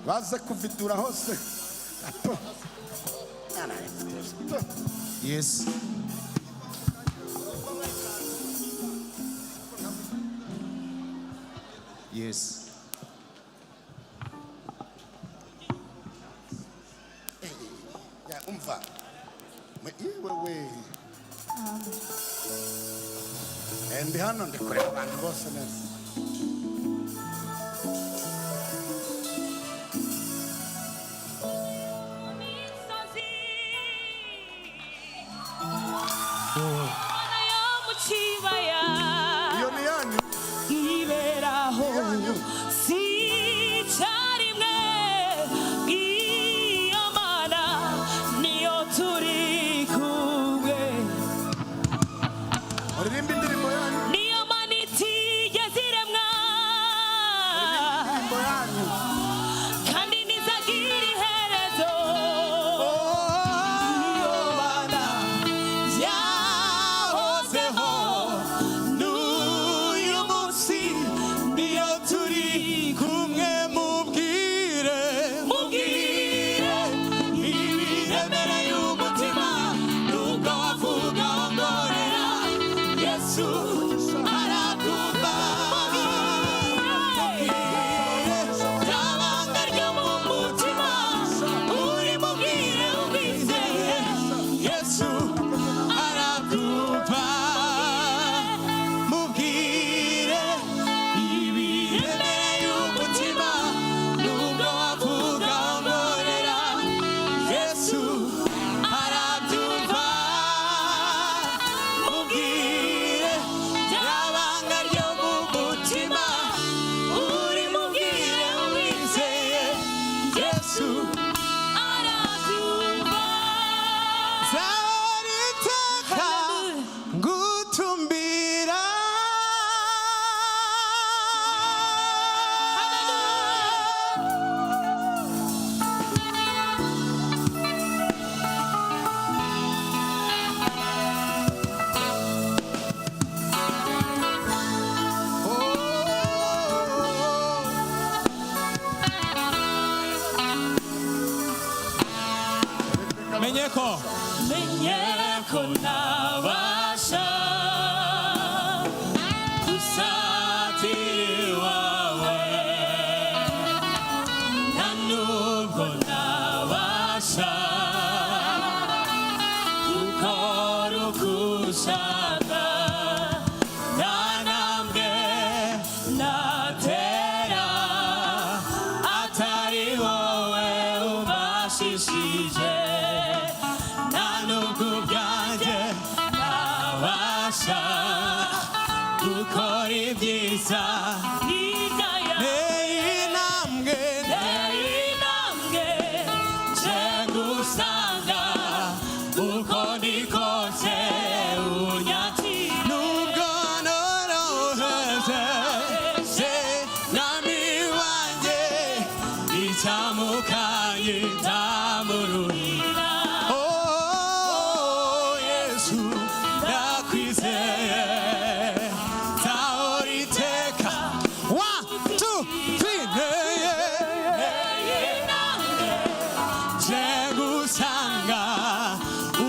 baze kuvidura hose. Yes. Yes. Ya umva. Wewe. Ndi hano ndi kureba abantu bose neza. Niyo maniti yaziremwa ko menye ko nabasha gusatira iwawe nta nubwo nabasha gukora uko ushaka nta ntambwe natera atari wowe ubashishije nta nubwo ubwanjye nabasha gukora ibyiza intambwe nje ngusanga uko ndi kose unyakira nubwo noroheje nami wanjye icyamukanye ndamururira oh Yesu ndakwizeye nzahora iteka 1 2 3 nje ngusanga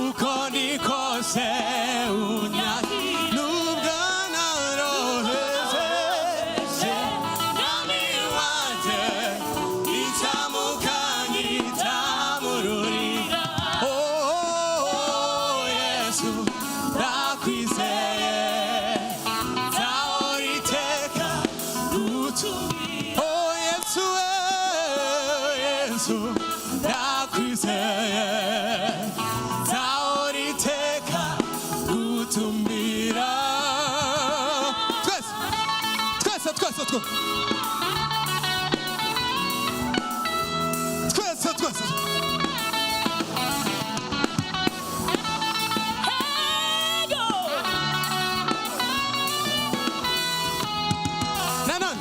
uko ndi kose unyakira nubwo noroheje nami wanjye icyamukanye ndamururira oh Yesu ndakwizeye nzahora iteka gutumira oh Yesu Yesu ndakwizeye nzahora iteka gutumira twese nanone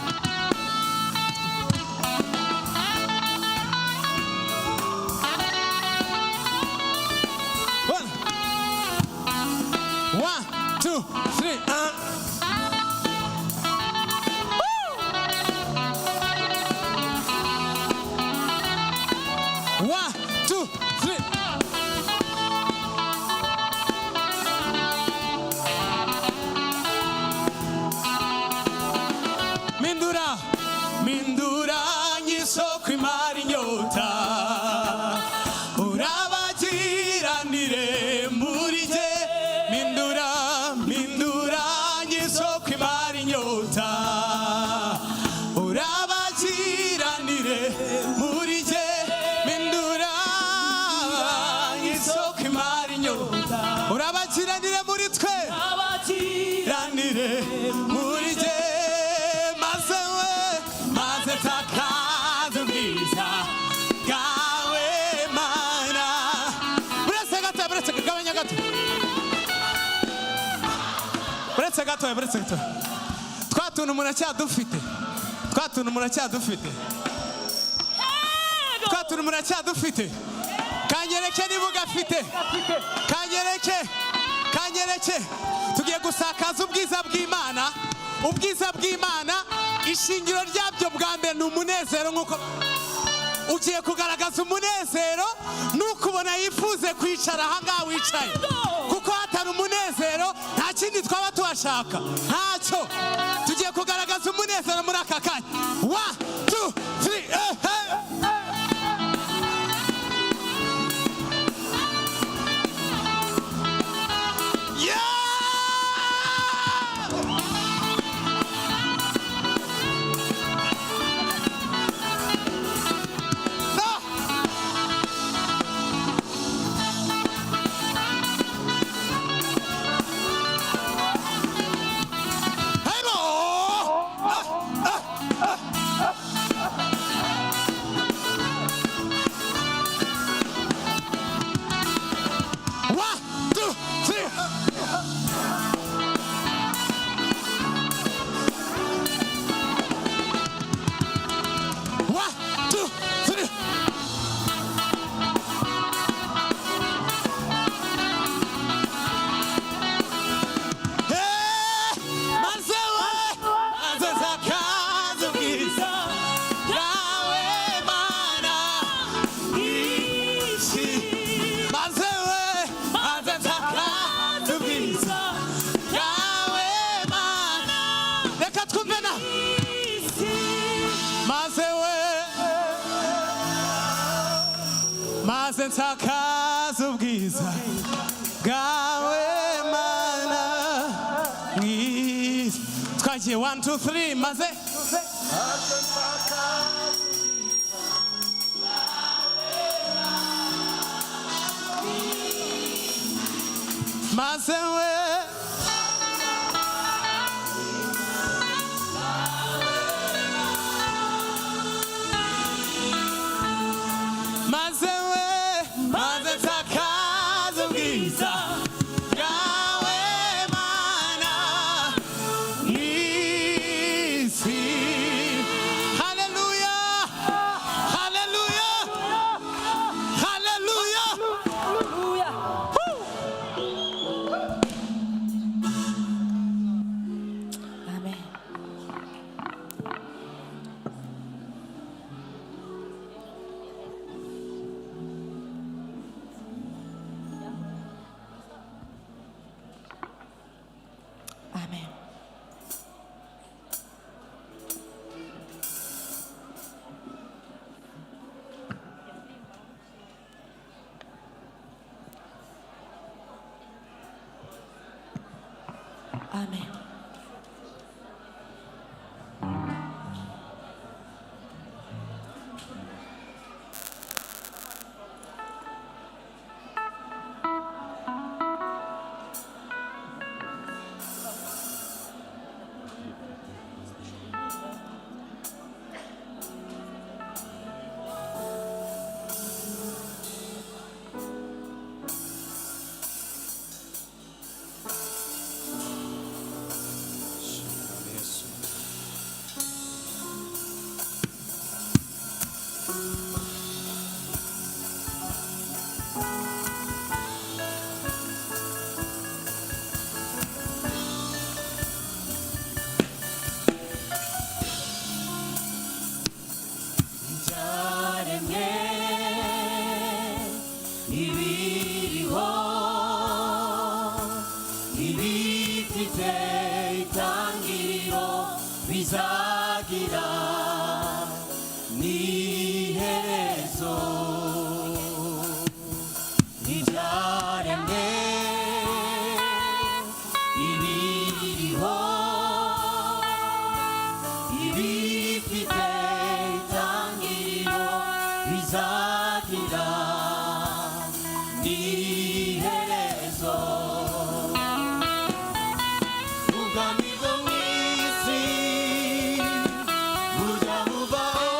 one, 2, 3 1, 2, 3 mindura nk'isoko imara inyota urabagiranire muri jye mindura nk'isoko imara inyota urabagiranire muri jye mindura nk'isoko imara inyota urabakiranire muri twe urabagiranire muri jye maze takaza ubwiza bwawe mana buretse gabanya gato buretse gato twa tuntu muracyadufite kanyereke niba ugafite kanyereke tugiye gusakaza ubwiza bw'Imana ishingiro ryabyo bwa mbere ni umunezero nk'uko ugiye kugaragaza umunezero n'ukubona yifuze kwicara ahangaha wicaye kuko hatari umunezero nta kindi twaba tuhashaka ntacyo tugiye kugaragaza umunezero muri aka kanya 1 2 3 Hey, maze nsakaza ubwiza bwawe mana mwiza. Twagiye 1 2 3 maze maze we maze nsakaza ubwiza bwawe mana mw'isi. Haleluya, haleluya, haleluya. Amen. Amen. Amen. bizagira n'iherezo ibyaremwe ibiriho ibifite itangiriro bizagira n'iherezo ubwami bwo mu isi bujya buvaho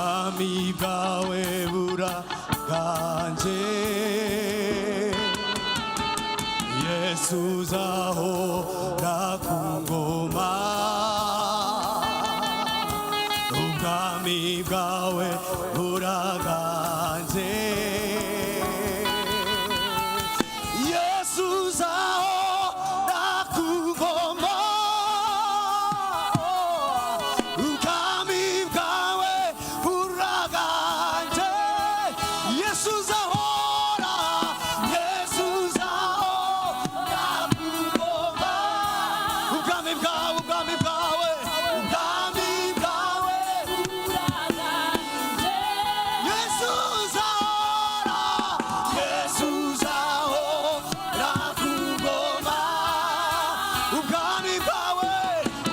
ubwami bwawe buraganje Yesu uzahora ku ngoma ubwami bwawe buraganje Yesu uzahora ku ngoma ubwami bwawe buraganje Yesu uzahora ku ngoma ubwami bwawe ubwami bwawe ubwami bwawe Yesu uzahora ku ngoma ubwami bwawe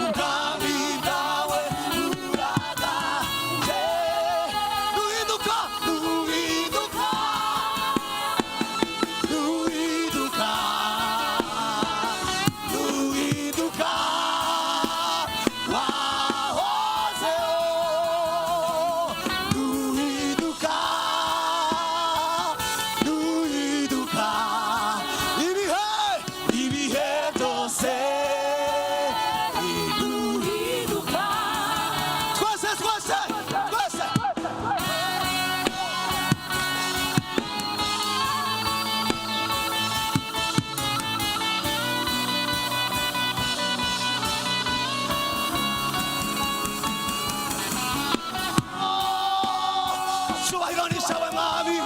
ubwami bwawe buraganje nuhinduka nuhinduka nuhinduka nuhinduka wahozeho nuhinduka nuhinduka ibihe ibihe byose nuhinduka twese twese twese Icyubahiro ni cyawe mwami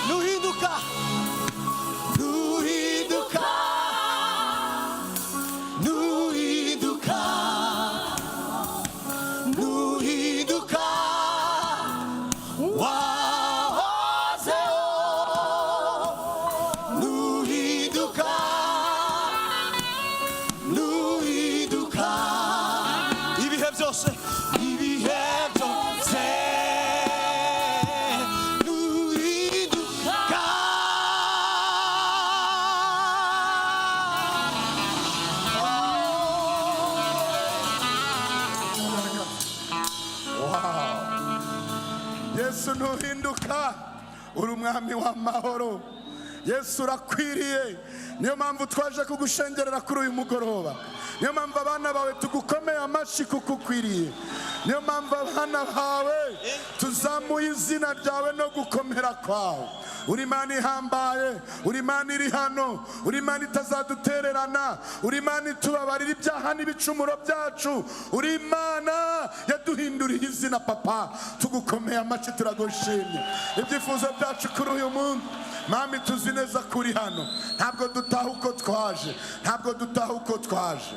nuhinduka nuhinduka nuhinduka nuhinduka wahozeho nuhinduka nuhinduka ibihe byose ibihe byose nuhinduka Yesu ntuhinduka uri umwami w'amahoro Yesu urakwiriye niyo mpamvu twaje kugushengerera kuri uyu mugoroba niyo mpamvu abana bawe tugukomeye amashyi kuko ukwiriye niyo mpamvu abana bawe tuzamuye izina ryawe no gukomera kwawe uri Imana ihambaye uri Imana iri hano uri Imana itazadutererana uri Imana itubabarira ibyaha n'ibicumuro byacu uri Imana yaduhinduriye izina papa tugukomeye amashyi turagushimye ibyifuzo byacu kuri uyu munsi Mami tuzi neza kuri hano ntabwo dutaha uko twaje ntabwo dutaha uko twaje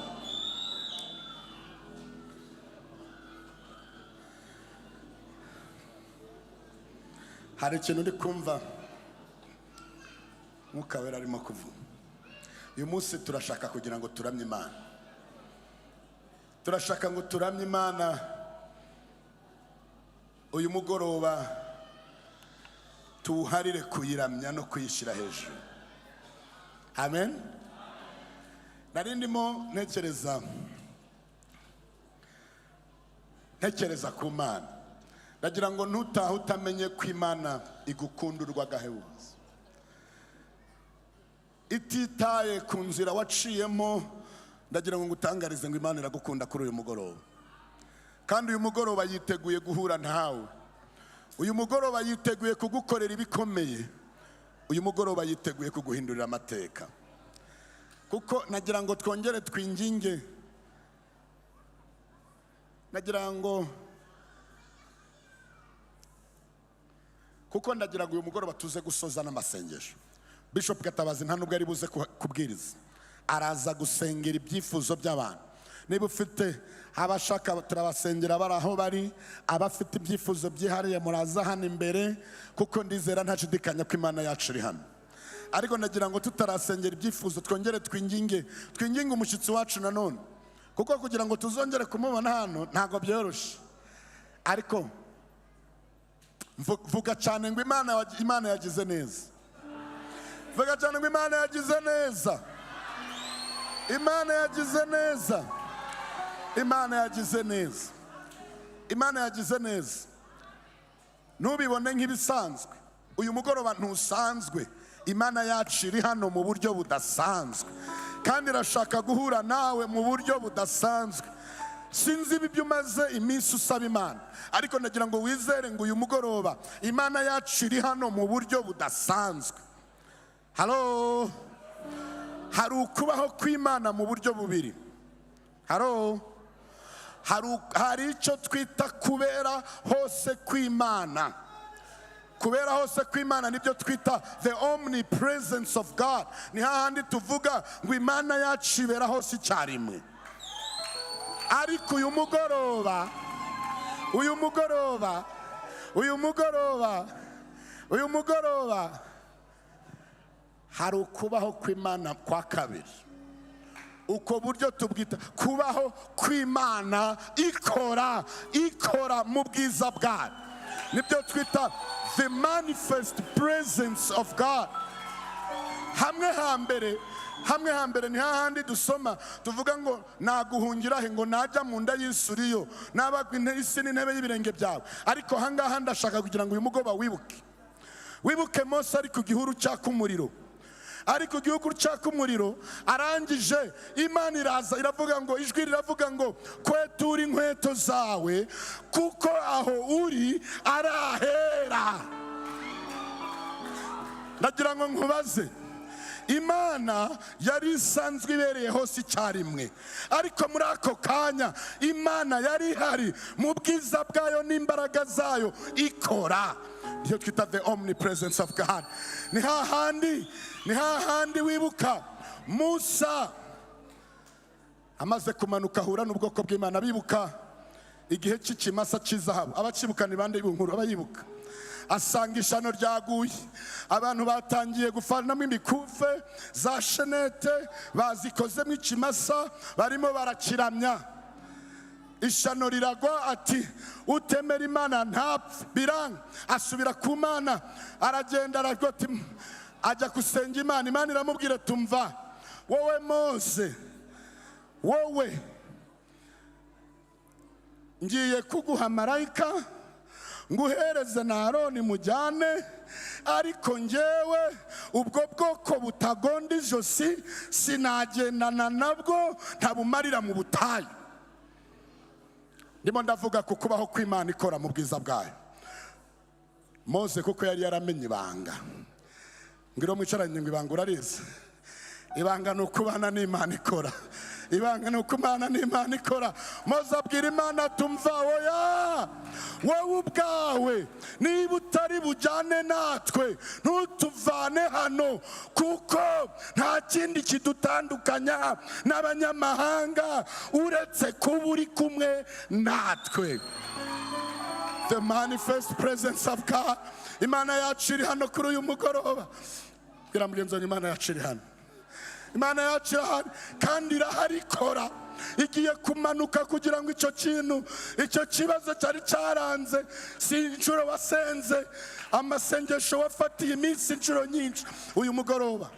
hari ikintu uri kumva Mwuka Wera arimo kuvuga uyu munsi turashaka kugira ngo turamye Imana turashaka ngo turamye Imana uyu mugoroba tuwuharire kuyiramya no kuyishyira hejuru amen nari ndimo ntekereza ku Mana ndagira ngo ntutahe utamenye ko Imana igukunda urw'agahebuzo ititaye ku nzira waciyemo ndagira ngo ngutangarize ngo Imana iragukunda kuri uyu mugoroba kandi uyu mugoroba yiteguye guhura nawe uyu mugoroba yiteguye kugukorera ibikomeye uyu mugoroba yiteguye kuguhindurira amateka kuko nagira ngo twongere twinginge nagira ngo kuko ndagira ngo uyu mugoroba tuze gusoza n'amasengesho Bishop Gatabazi nta nubwo ari buze kubwiriza araza gusengera ibyifuzo by'abantu niba ufite abashaka turabasengera bari aho bari abafite ibyifuzo byihariye muraza hano imbere kuko ndizera ntashidikanya ko Imana yacu iri hano ariko nagira ngo tutarasengera ibyifuzo twongere twinginge umushyitsi wacu nanone kuko kugira ngo tuzongere kumubona hano ntago byoroshye ariko vuga cyane ngo Imana yagize neza vuga cyane ngo Imana yagize neza Imana yagize neza. Imana yagize neza. Imana yagize neza. Ntubibone nk'ibisanzwe. Uyu mugoroba ntusanzwe. Imana yacu iri hano mu buryo budasanzwe, kandi irashaka guhura nawe mu buryo budasanzwe. Sinzi ibyo umaze iminsi usaba Imana, ariko nagira ngo wizere ngo uyu mugoroba Imana yacu iri hano mu buryo budasanzwe. Halo, hari ukubaho kw'Imana mu buryo bubiri. Halo, hari icyo twita kubera hose kw'Imana. Kubera hose kw'Imana nibyo twita the omnipresence of God. Ni hahandi tuvuga ngo Imana yacu ibera hose icyarimwe. Ariko uyu mugoroba hari ukubaho kw'Imana kwa kabiri. Uko buryo tubwita kubaho kw'Imana ikora mu bwiza bwayo. Nibyo twita the manifest presence of God. Hamwe hambere ni hahandi dusoma tuvuga ngo naguhungira he, ngo najya mu nda y'isuriyo nabagwa isi n'intebe y'ibirenge byawe. Ariko hangaha ndashaka kugira ngo uyu mugoroba wibuke Mose ari ku gihuru cyaka umuriro. Ariko igihugu cyaka umuriro arangije, Imana iraza iravuga ngo, ijwi riravuga ngo kwetura inkweto zawe kuko aho uri arahera. Ndagira ngo nkubaze, Imana yari isanzwe ibereye hose icyarimwe, ariko muri ako kanya Imana yari ihari mu bwiza bwayo n'imbaraga zayo ikora. Iyo twita the omnipresence of God. Ni hahandi wibuka Musa amaze kumanuka ahura n'ubwoko bw'Imana. Bibuka igihe cy'ikimasa cy'izahabu. Abakibuka ni bande b'inkuru abayibuka? Asanga ishano ryaguye, abantu batangiye gufanamo imikufe za shenete bazikozemo ikimasa, barimo barakiramya. Ishano riragwa, ati utemera Imana ntapfe. Biranga, asubira ku Mana, aragenda aragoti, ajya gusenga Imana. Imana iramubwira, tumva wowe Mose, wowe ngiye kuguha marayika nguhereze na Aroni mujyane, ariko njyewe ubwo bwoko butagonda ijosi sinagendana nabwo, ntabumarira mu butayu. Ndimo ndavuga ku kubaho kw'Imana ikora mu bwiza bwayo. Mose kuko yari yaramenye ibanga, ngiro mwicaranye ngo ibanga urarize. Ibanga ni ukubana n'Imana ikora. Ibanga ni ukumana n'Imana ikora. Mose abwira Imana, tumva oya, wowe ubwawe niba utari bujyane natwe ntutuvane hano, kuko nta kindi kidutandukanya n'abanyamahanga uretse kuba uri kumwe natwe. The manifest presence of God. Imana yacu iri hano kuri uyu mugoroba. Bwira mugenzi wawe, Imana yacu iri hano. Imana yacu irahari kandi irahari ikora. Igiye kumanuka kugira ngo icyo kibazo cyari cyaranze, si inshuro wasenze, amasengesho wafatiye iminsi inshuro nyinshi, uyu mugoroba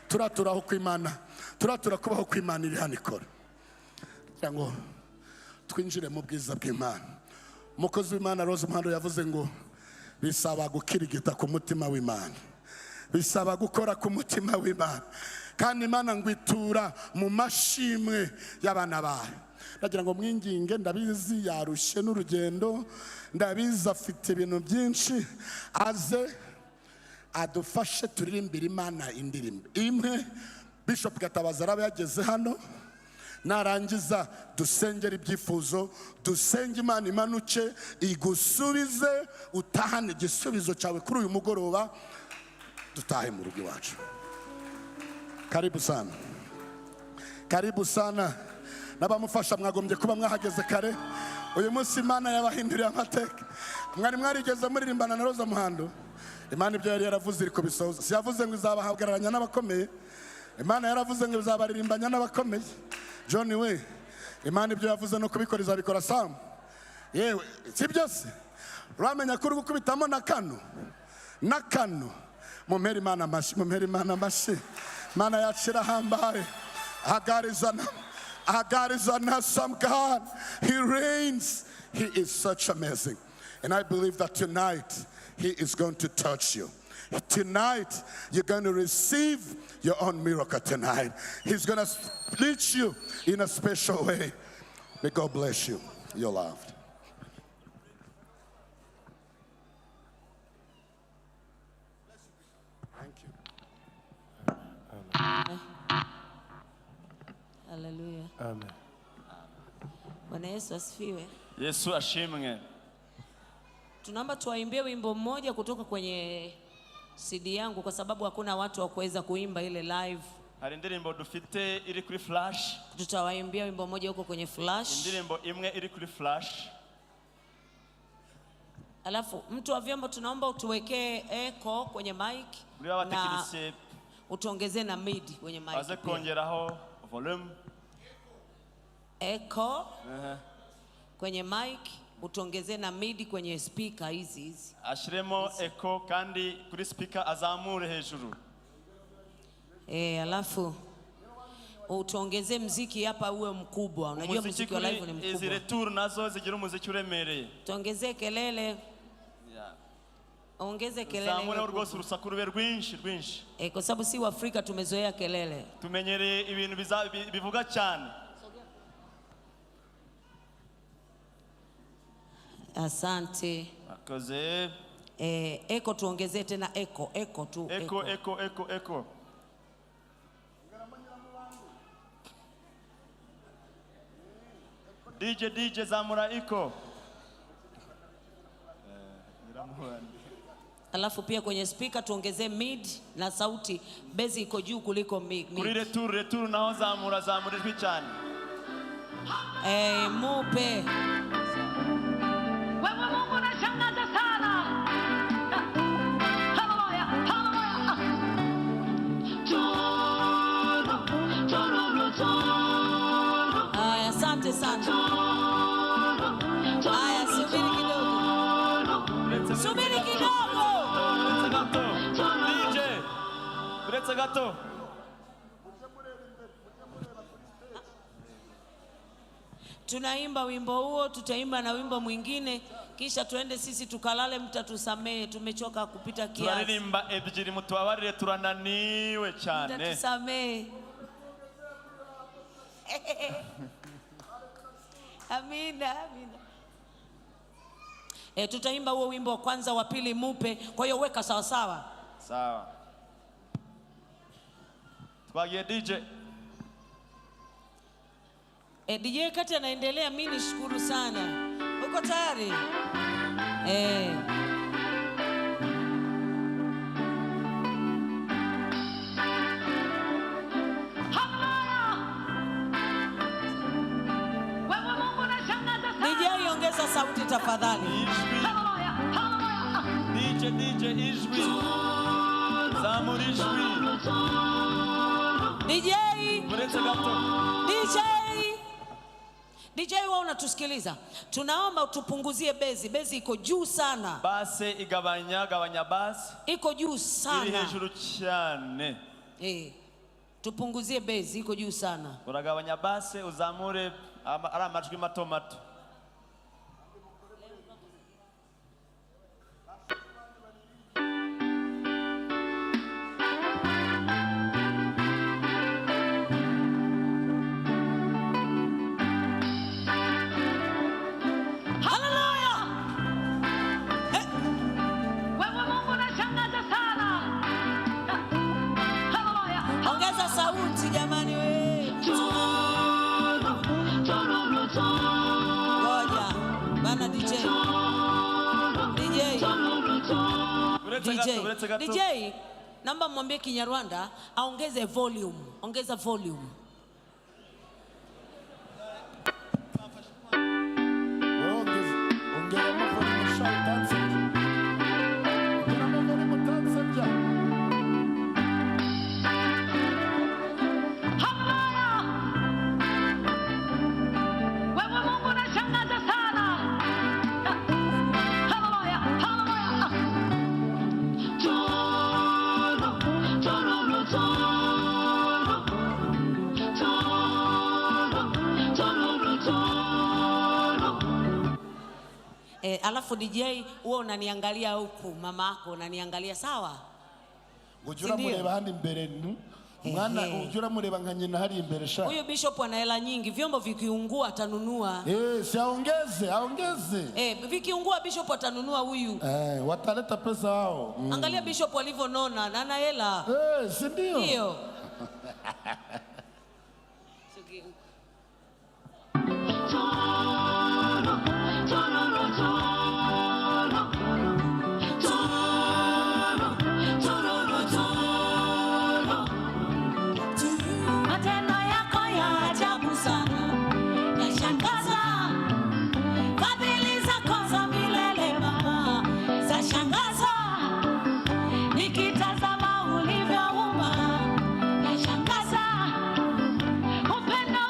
turaturaho kw'Imana, turatura kubaho kw'Imana iri hano ikora. Kugira ngo twinjire mu bwiza bw'Imana. Umukozi w'Imana Rose Muhando yavuze ngo bisaba gukirigita ku mutima w'Imana, bisaba gukora ku mutima w'Imana, kandi Imana ngwitura mu mashimwe y'abana bayo. Ndagira ngo mwinginge, ndabizi yarushye n'urugendo, ndabizi afite ibintu byinshi, aze adufashe turirimbira Imana indirimbo imwe. Bishop Gatabazi araba yageze hano, narangiza dusengera ibyifuzo, dusenge Imana imanuke igusubize, utahane igisubizo cyawe kuri uyu mugoroba, dutahe mu rugo iwacu. Karibu sana, karibu sana. N'abamufasha mwagombye kuba mwahageze kare. Uyu munsi Imana yabahinduriye amateka. Mwari mwarigeze muririmbana na Rose Muhando. Imana ibyo yari yaravuze iri kubisohoza. Si yavuze ngo izabahagararanya n'abakomeye. Imana yaravuze ngo izabaririmbanya n'abakomeye. John we, Imana ibyo yavuze no kubikora izabikora Sam. Yewe, si byose. Uramenya kuri gukubitamo na kano. Mumheri Imana amashi, mumheri Imana amashi. Imana yacu irahambaye. Our God is an awesome God. He reigns. He is such amazing. And I believe that tonight He is going to touch you. Tonight you're going to receive your own miracle tonight. He's going to split you in a special way. May God bless you. You're loved. Thank you. Haleluya. Amen. Bwana Yesu asifiwe. Yesu ashimwe. Tunaomba tuwaimbie wimbo mmoja kutoka kwenye CD yangu kwa sababu hakuna watu wa kuweza kuimba ile live. Hari indirimbo dufite iri kuri flash. Tutawaimbia wimbo mmoja huko kwenye flash. Indirimbo imwe iri kuri flash. Alafu mtu wa vyombo tunaomba utuwekee echo kwenye mic na utuongezee na midi kwenye mic. Aze kongeraho volume. Echo kwenye mic, utuongezee na midi kwenye speaker hizi. Ashiremo echo kandi kuri speaker azamure hejuru. Alafu utuongezee muziki hapa uwe mkubwa. Unajua muziki wa live ni mkubwa. Izi retour nazo zigira umuziki uremereye. Tuongezee kelele. Ongeze kelele. Zamure urwose urusaku rube rwinshi. Kwa sababu si wa Afrika tumezoea kelele. Tumenyereye ibintu bivuga cyane. Asante. Akoze. Echo tuongezee tena echo tu. Echo. DJ zamura echo. Alafu pia kwenye speaker tuongezee mid na sauti, bezi iko juu kuliko mid. Kuri retour naho zamura ijwi cyane. Mupe. Wewe Mungu unashangaza sana. Haleluya. Aya, asante sana. Aya, subiri kidogo. DJ. Let's gato. Tunaimba wimbo huo, tutaimba na wimbo mwingine, kisha tuende sisi tukalale, mtatusamee, tumechoka kupita kiasi. Turaririmba ebyiri mutubabarire turananiwe cyane. Mtatusamee. Amina. Tutaimba huo wimbo wa kwanza, wa pili mupe. Kwa hiyo weka sawa sawa. Sawa. Twagiye DJ. DJ kati anaendelea, mimi nishukuru sana. Uko tayari? DJ ongeza sauti tafadhali. DJ ijwi. Zamura ijwi. DJ. Muretse gato. DJ wao unatusikiliza. Tunaomba utupunguzie bezi iko juu sana. Base gabanya base. Iko juu sana. Iri hejuru cyane. Tupunguzie bezi iko juu sana. Uragabanya base uzamure ari amajwi mato. DJ, naomba mwambie Kinyarwanda aongeze volume. Ongeza volume. Alafu DJ wewe unaniangalia huku, mama yako unaniangalia, sawa? Ujura mureba handi imbere mwana, ujura mureba nka nyina hari imbere sha. Huyo bishop ana hela nyingi, vyombo vikiungua atanunua. Si aongeze. Vikiungua bishop atanunua huyu. Wataleta pesa hao. Angalia bishop alivyonona na ana hela. Si ndio? Ndio. Nikitazama ulivyoumba, nashangaza upendo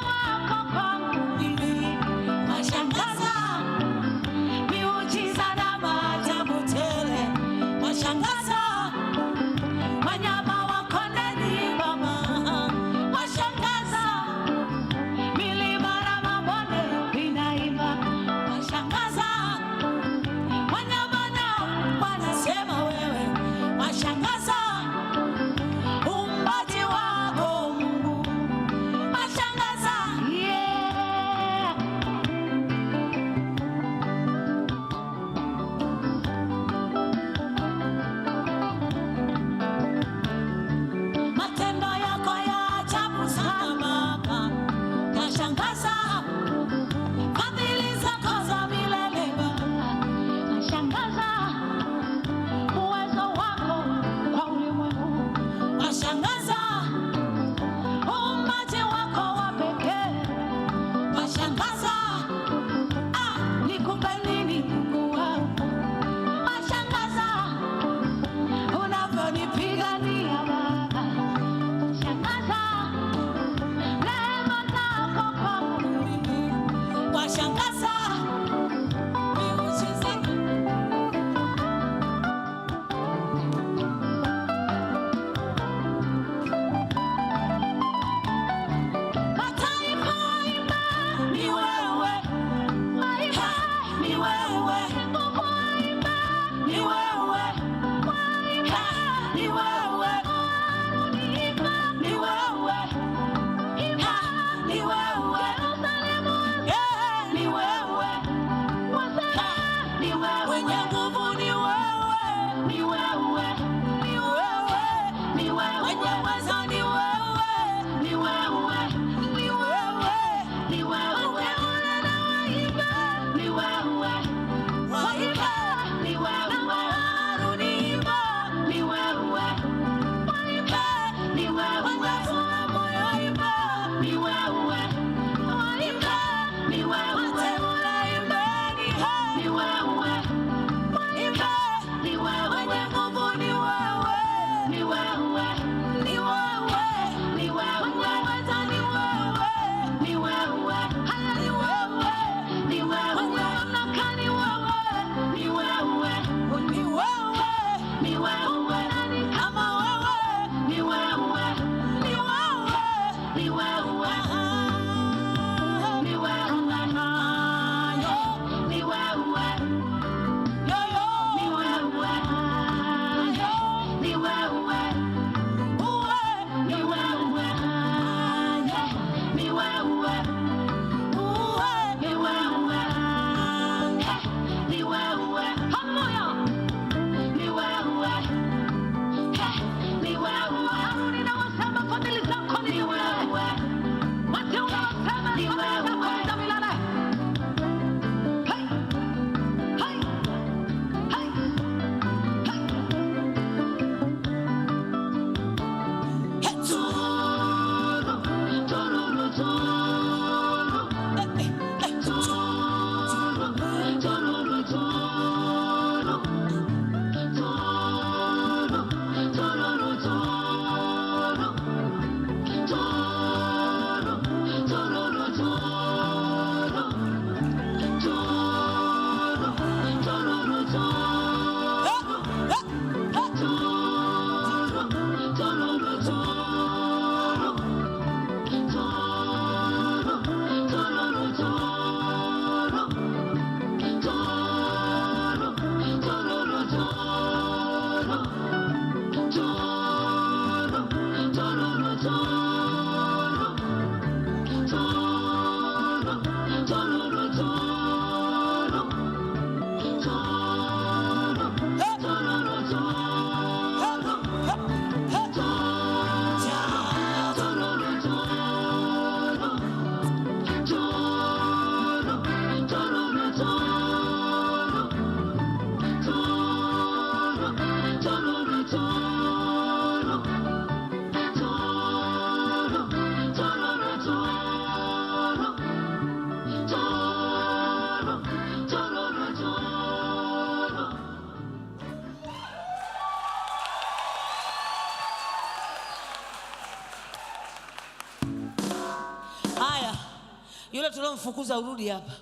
Yule tulomfukuza urudi hapa.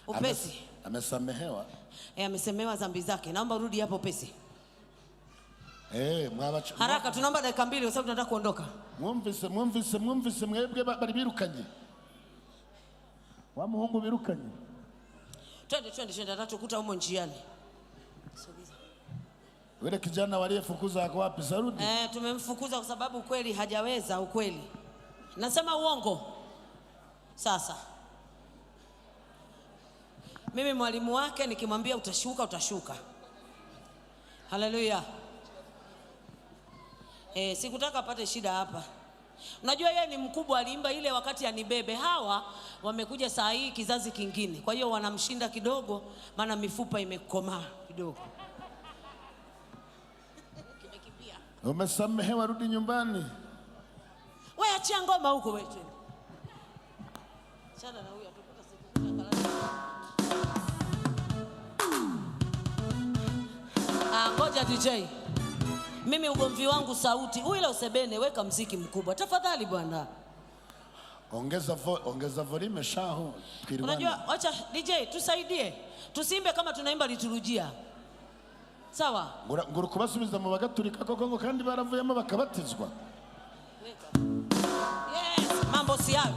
Upesi. Amesamehewa. Amesemewa dhambi zake. Naomba urudi hapo upesi. Mwabacho. Haraka tunaomba dakika 2 kwa sababu tunataka kuondoka. Mwumvise mwebwe bari birukanye. Wa muhungu birukanye. Twende atatukuta huko njiani. Wale kijana waliyefukuza ako wapi sarudi? Tumemfukuza kwa sababu ukweli hajaweza ukweli. Nasema uongo. Sasa mimi mwalimu wake nikimwambia utashuka. Haleluya. Sikutaka apate shida hapa. Unajua yeye ni mkubwa, aliimba ile wakati anibebe. Hawa wamekuja saa hii kizazi kingine. Kwa hiyo wanamshinda kidogo maana mifupa imekomaa kidogo. Kimekimbia. Umesamehewa, rudi nyumbani. Wewe achia ngoma huko wewe. Chana na huyu atupata siku. Ngoja DJ. Mimi ugomvi wangu sauti. Ile usebene, weka mziki mkubwa. Tafadhali bwana. Ongeza volume shaho. Unajua acha DJ tusaidie. Tusimbe kama tunaimba liturujia. Sawa? Nguru kubasubiza mu bagaturika koko kandi baravuyemo bakabatizwa. Yes, mambo si hayo.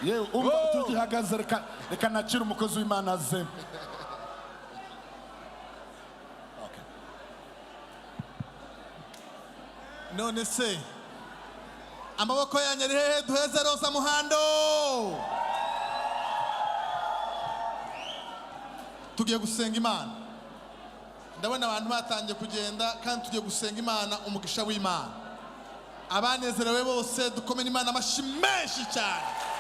Yewe umva tugihagaze reka nakira umukozi w'Imana aze. None se amaboko yanyu ari hehe? Duheze roza Muhando. Tugiye gusenga Imana. Ndabona abantu batangiye kugenda kandi tugiye gusenga Imana umugisha w'Imana. Abanezerewe bose dukomere Imana amashyi menshi cyane.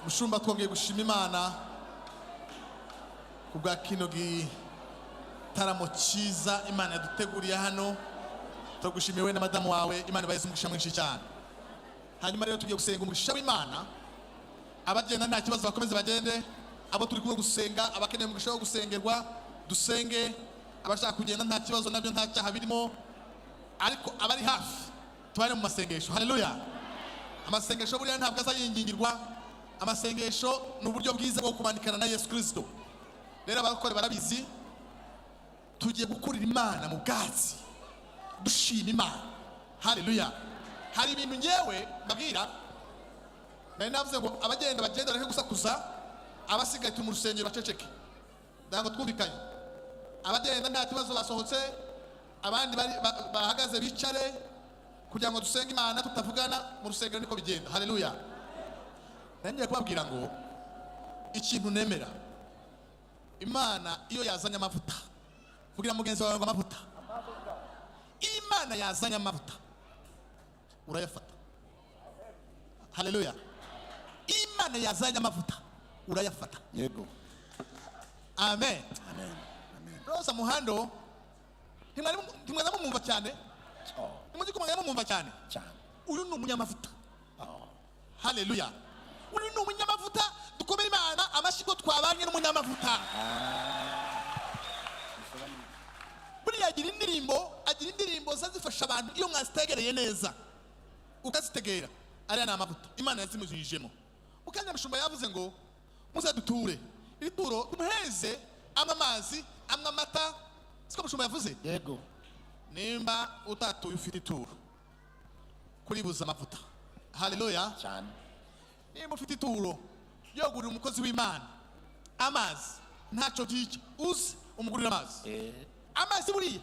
Mushumba twongeye gushima Imana kubwa kino gitaramo cyiza Imana yaduteguriye hano. Tugushimiye we na madamu wawe, Imana ibaye umugisha mwinshi cyane. Hanyuma rero tugiye gusenga umugisha w'Imana. Abagenda nta kibazo bakomeze bagende, abo turi kumwe gusenga, abakeneye umugisha wo gusengerwa dusenge, abashaka kugenda nta kibazo nabyo nta cyaha birimo, ariko abari hafi tubare mu masengesho. Haleluya. Amasengesho buriya ntabwo azayingingirwa. Amasengesho ni uburyo bwiza bwo kumanikana na Yesu Kristo. Rero abakore barabizi, tugiye gukurira Imana mu bwatsi dushima Imana. Haleluya. Hari ibintu ngewe mbabwira, nari navuze ngo abagenda bareke gusakuza, abasigaye mu rusengero baceceke. Ndango twumvikanye. Abagenda nta kibazo basohotse, abandi bahagaze bicare kugira ngo dusenge Imana tutavugana mu rusengero. Niko bigenda. Haleluya. Ngiye kubabwira ngo ikintu nemera, Imana iyo yazanye amavuta, kugira mugenzi wawe ngo amavuta, Imana yazanye amavuta urayafata. Haleluya. Imana yazanye amavuta urayafata. Yego. Amen. Amen. Amen. Roza Muhando ntimwaza mumumva cyane. Nimujye mumumva cyane. Uyu ni umunyamavuta. Haleluya. Uyu ni umunyamavuta. Dukomere Imana amashyi ko twabanye n'umunyamavuta. Buriya agira indirimbo zazifasha abantu iyo mwazitegereye neza, ukazitegera. Ariya ni amavuta Imana yazimujijemo. Ukanya Mushumba yavuze ngo muze duture, iri turo tumuheze amwe amazi amwe amata. Siko Mushumba yavuze? Yego. Nimba utatuye ufite ituro kuribuza amavuta. Haleluya. Cyane. Nimba ufite ituro yogurira umukozi w'Imana amazi, ntacyo byicyo uzi umugurira amazi. Amazi buriya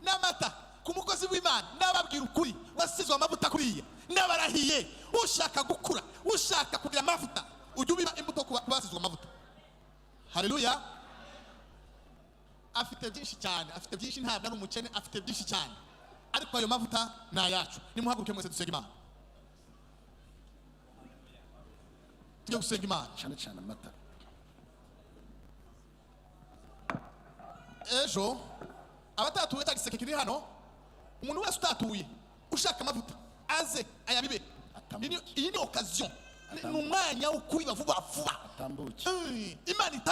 n'amata ku mukozi w'Imana, nababwira ukuri, wasizwe amavuta kuriya n'abarahiye. Ushaka gukura, ushaka kugira amavuta, ujye ubiba imbuto ku basizwe amavuta. Haleluya. afite byinshi cyane, afite byinshi, ntabwo ari umukene, afite byinshi cyane, ariko ayo mavuta ni ayacu. Nimuhaguruke mwese dusenga Imana, tujye gusenga Imana. cyane cyane amata. Ejo abatatuye tagiseke kiri hano, umuntu wese utatuye ushaka amavuta aze ayabibe. Iyi ni occasion, ni umwanya wo kubiba vuba vuba. Atambuke. Imana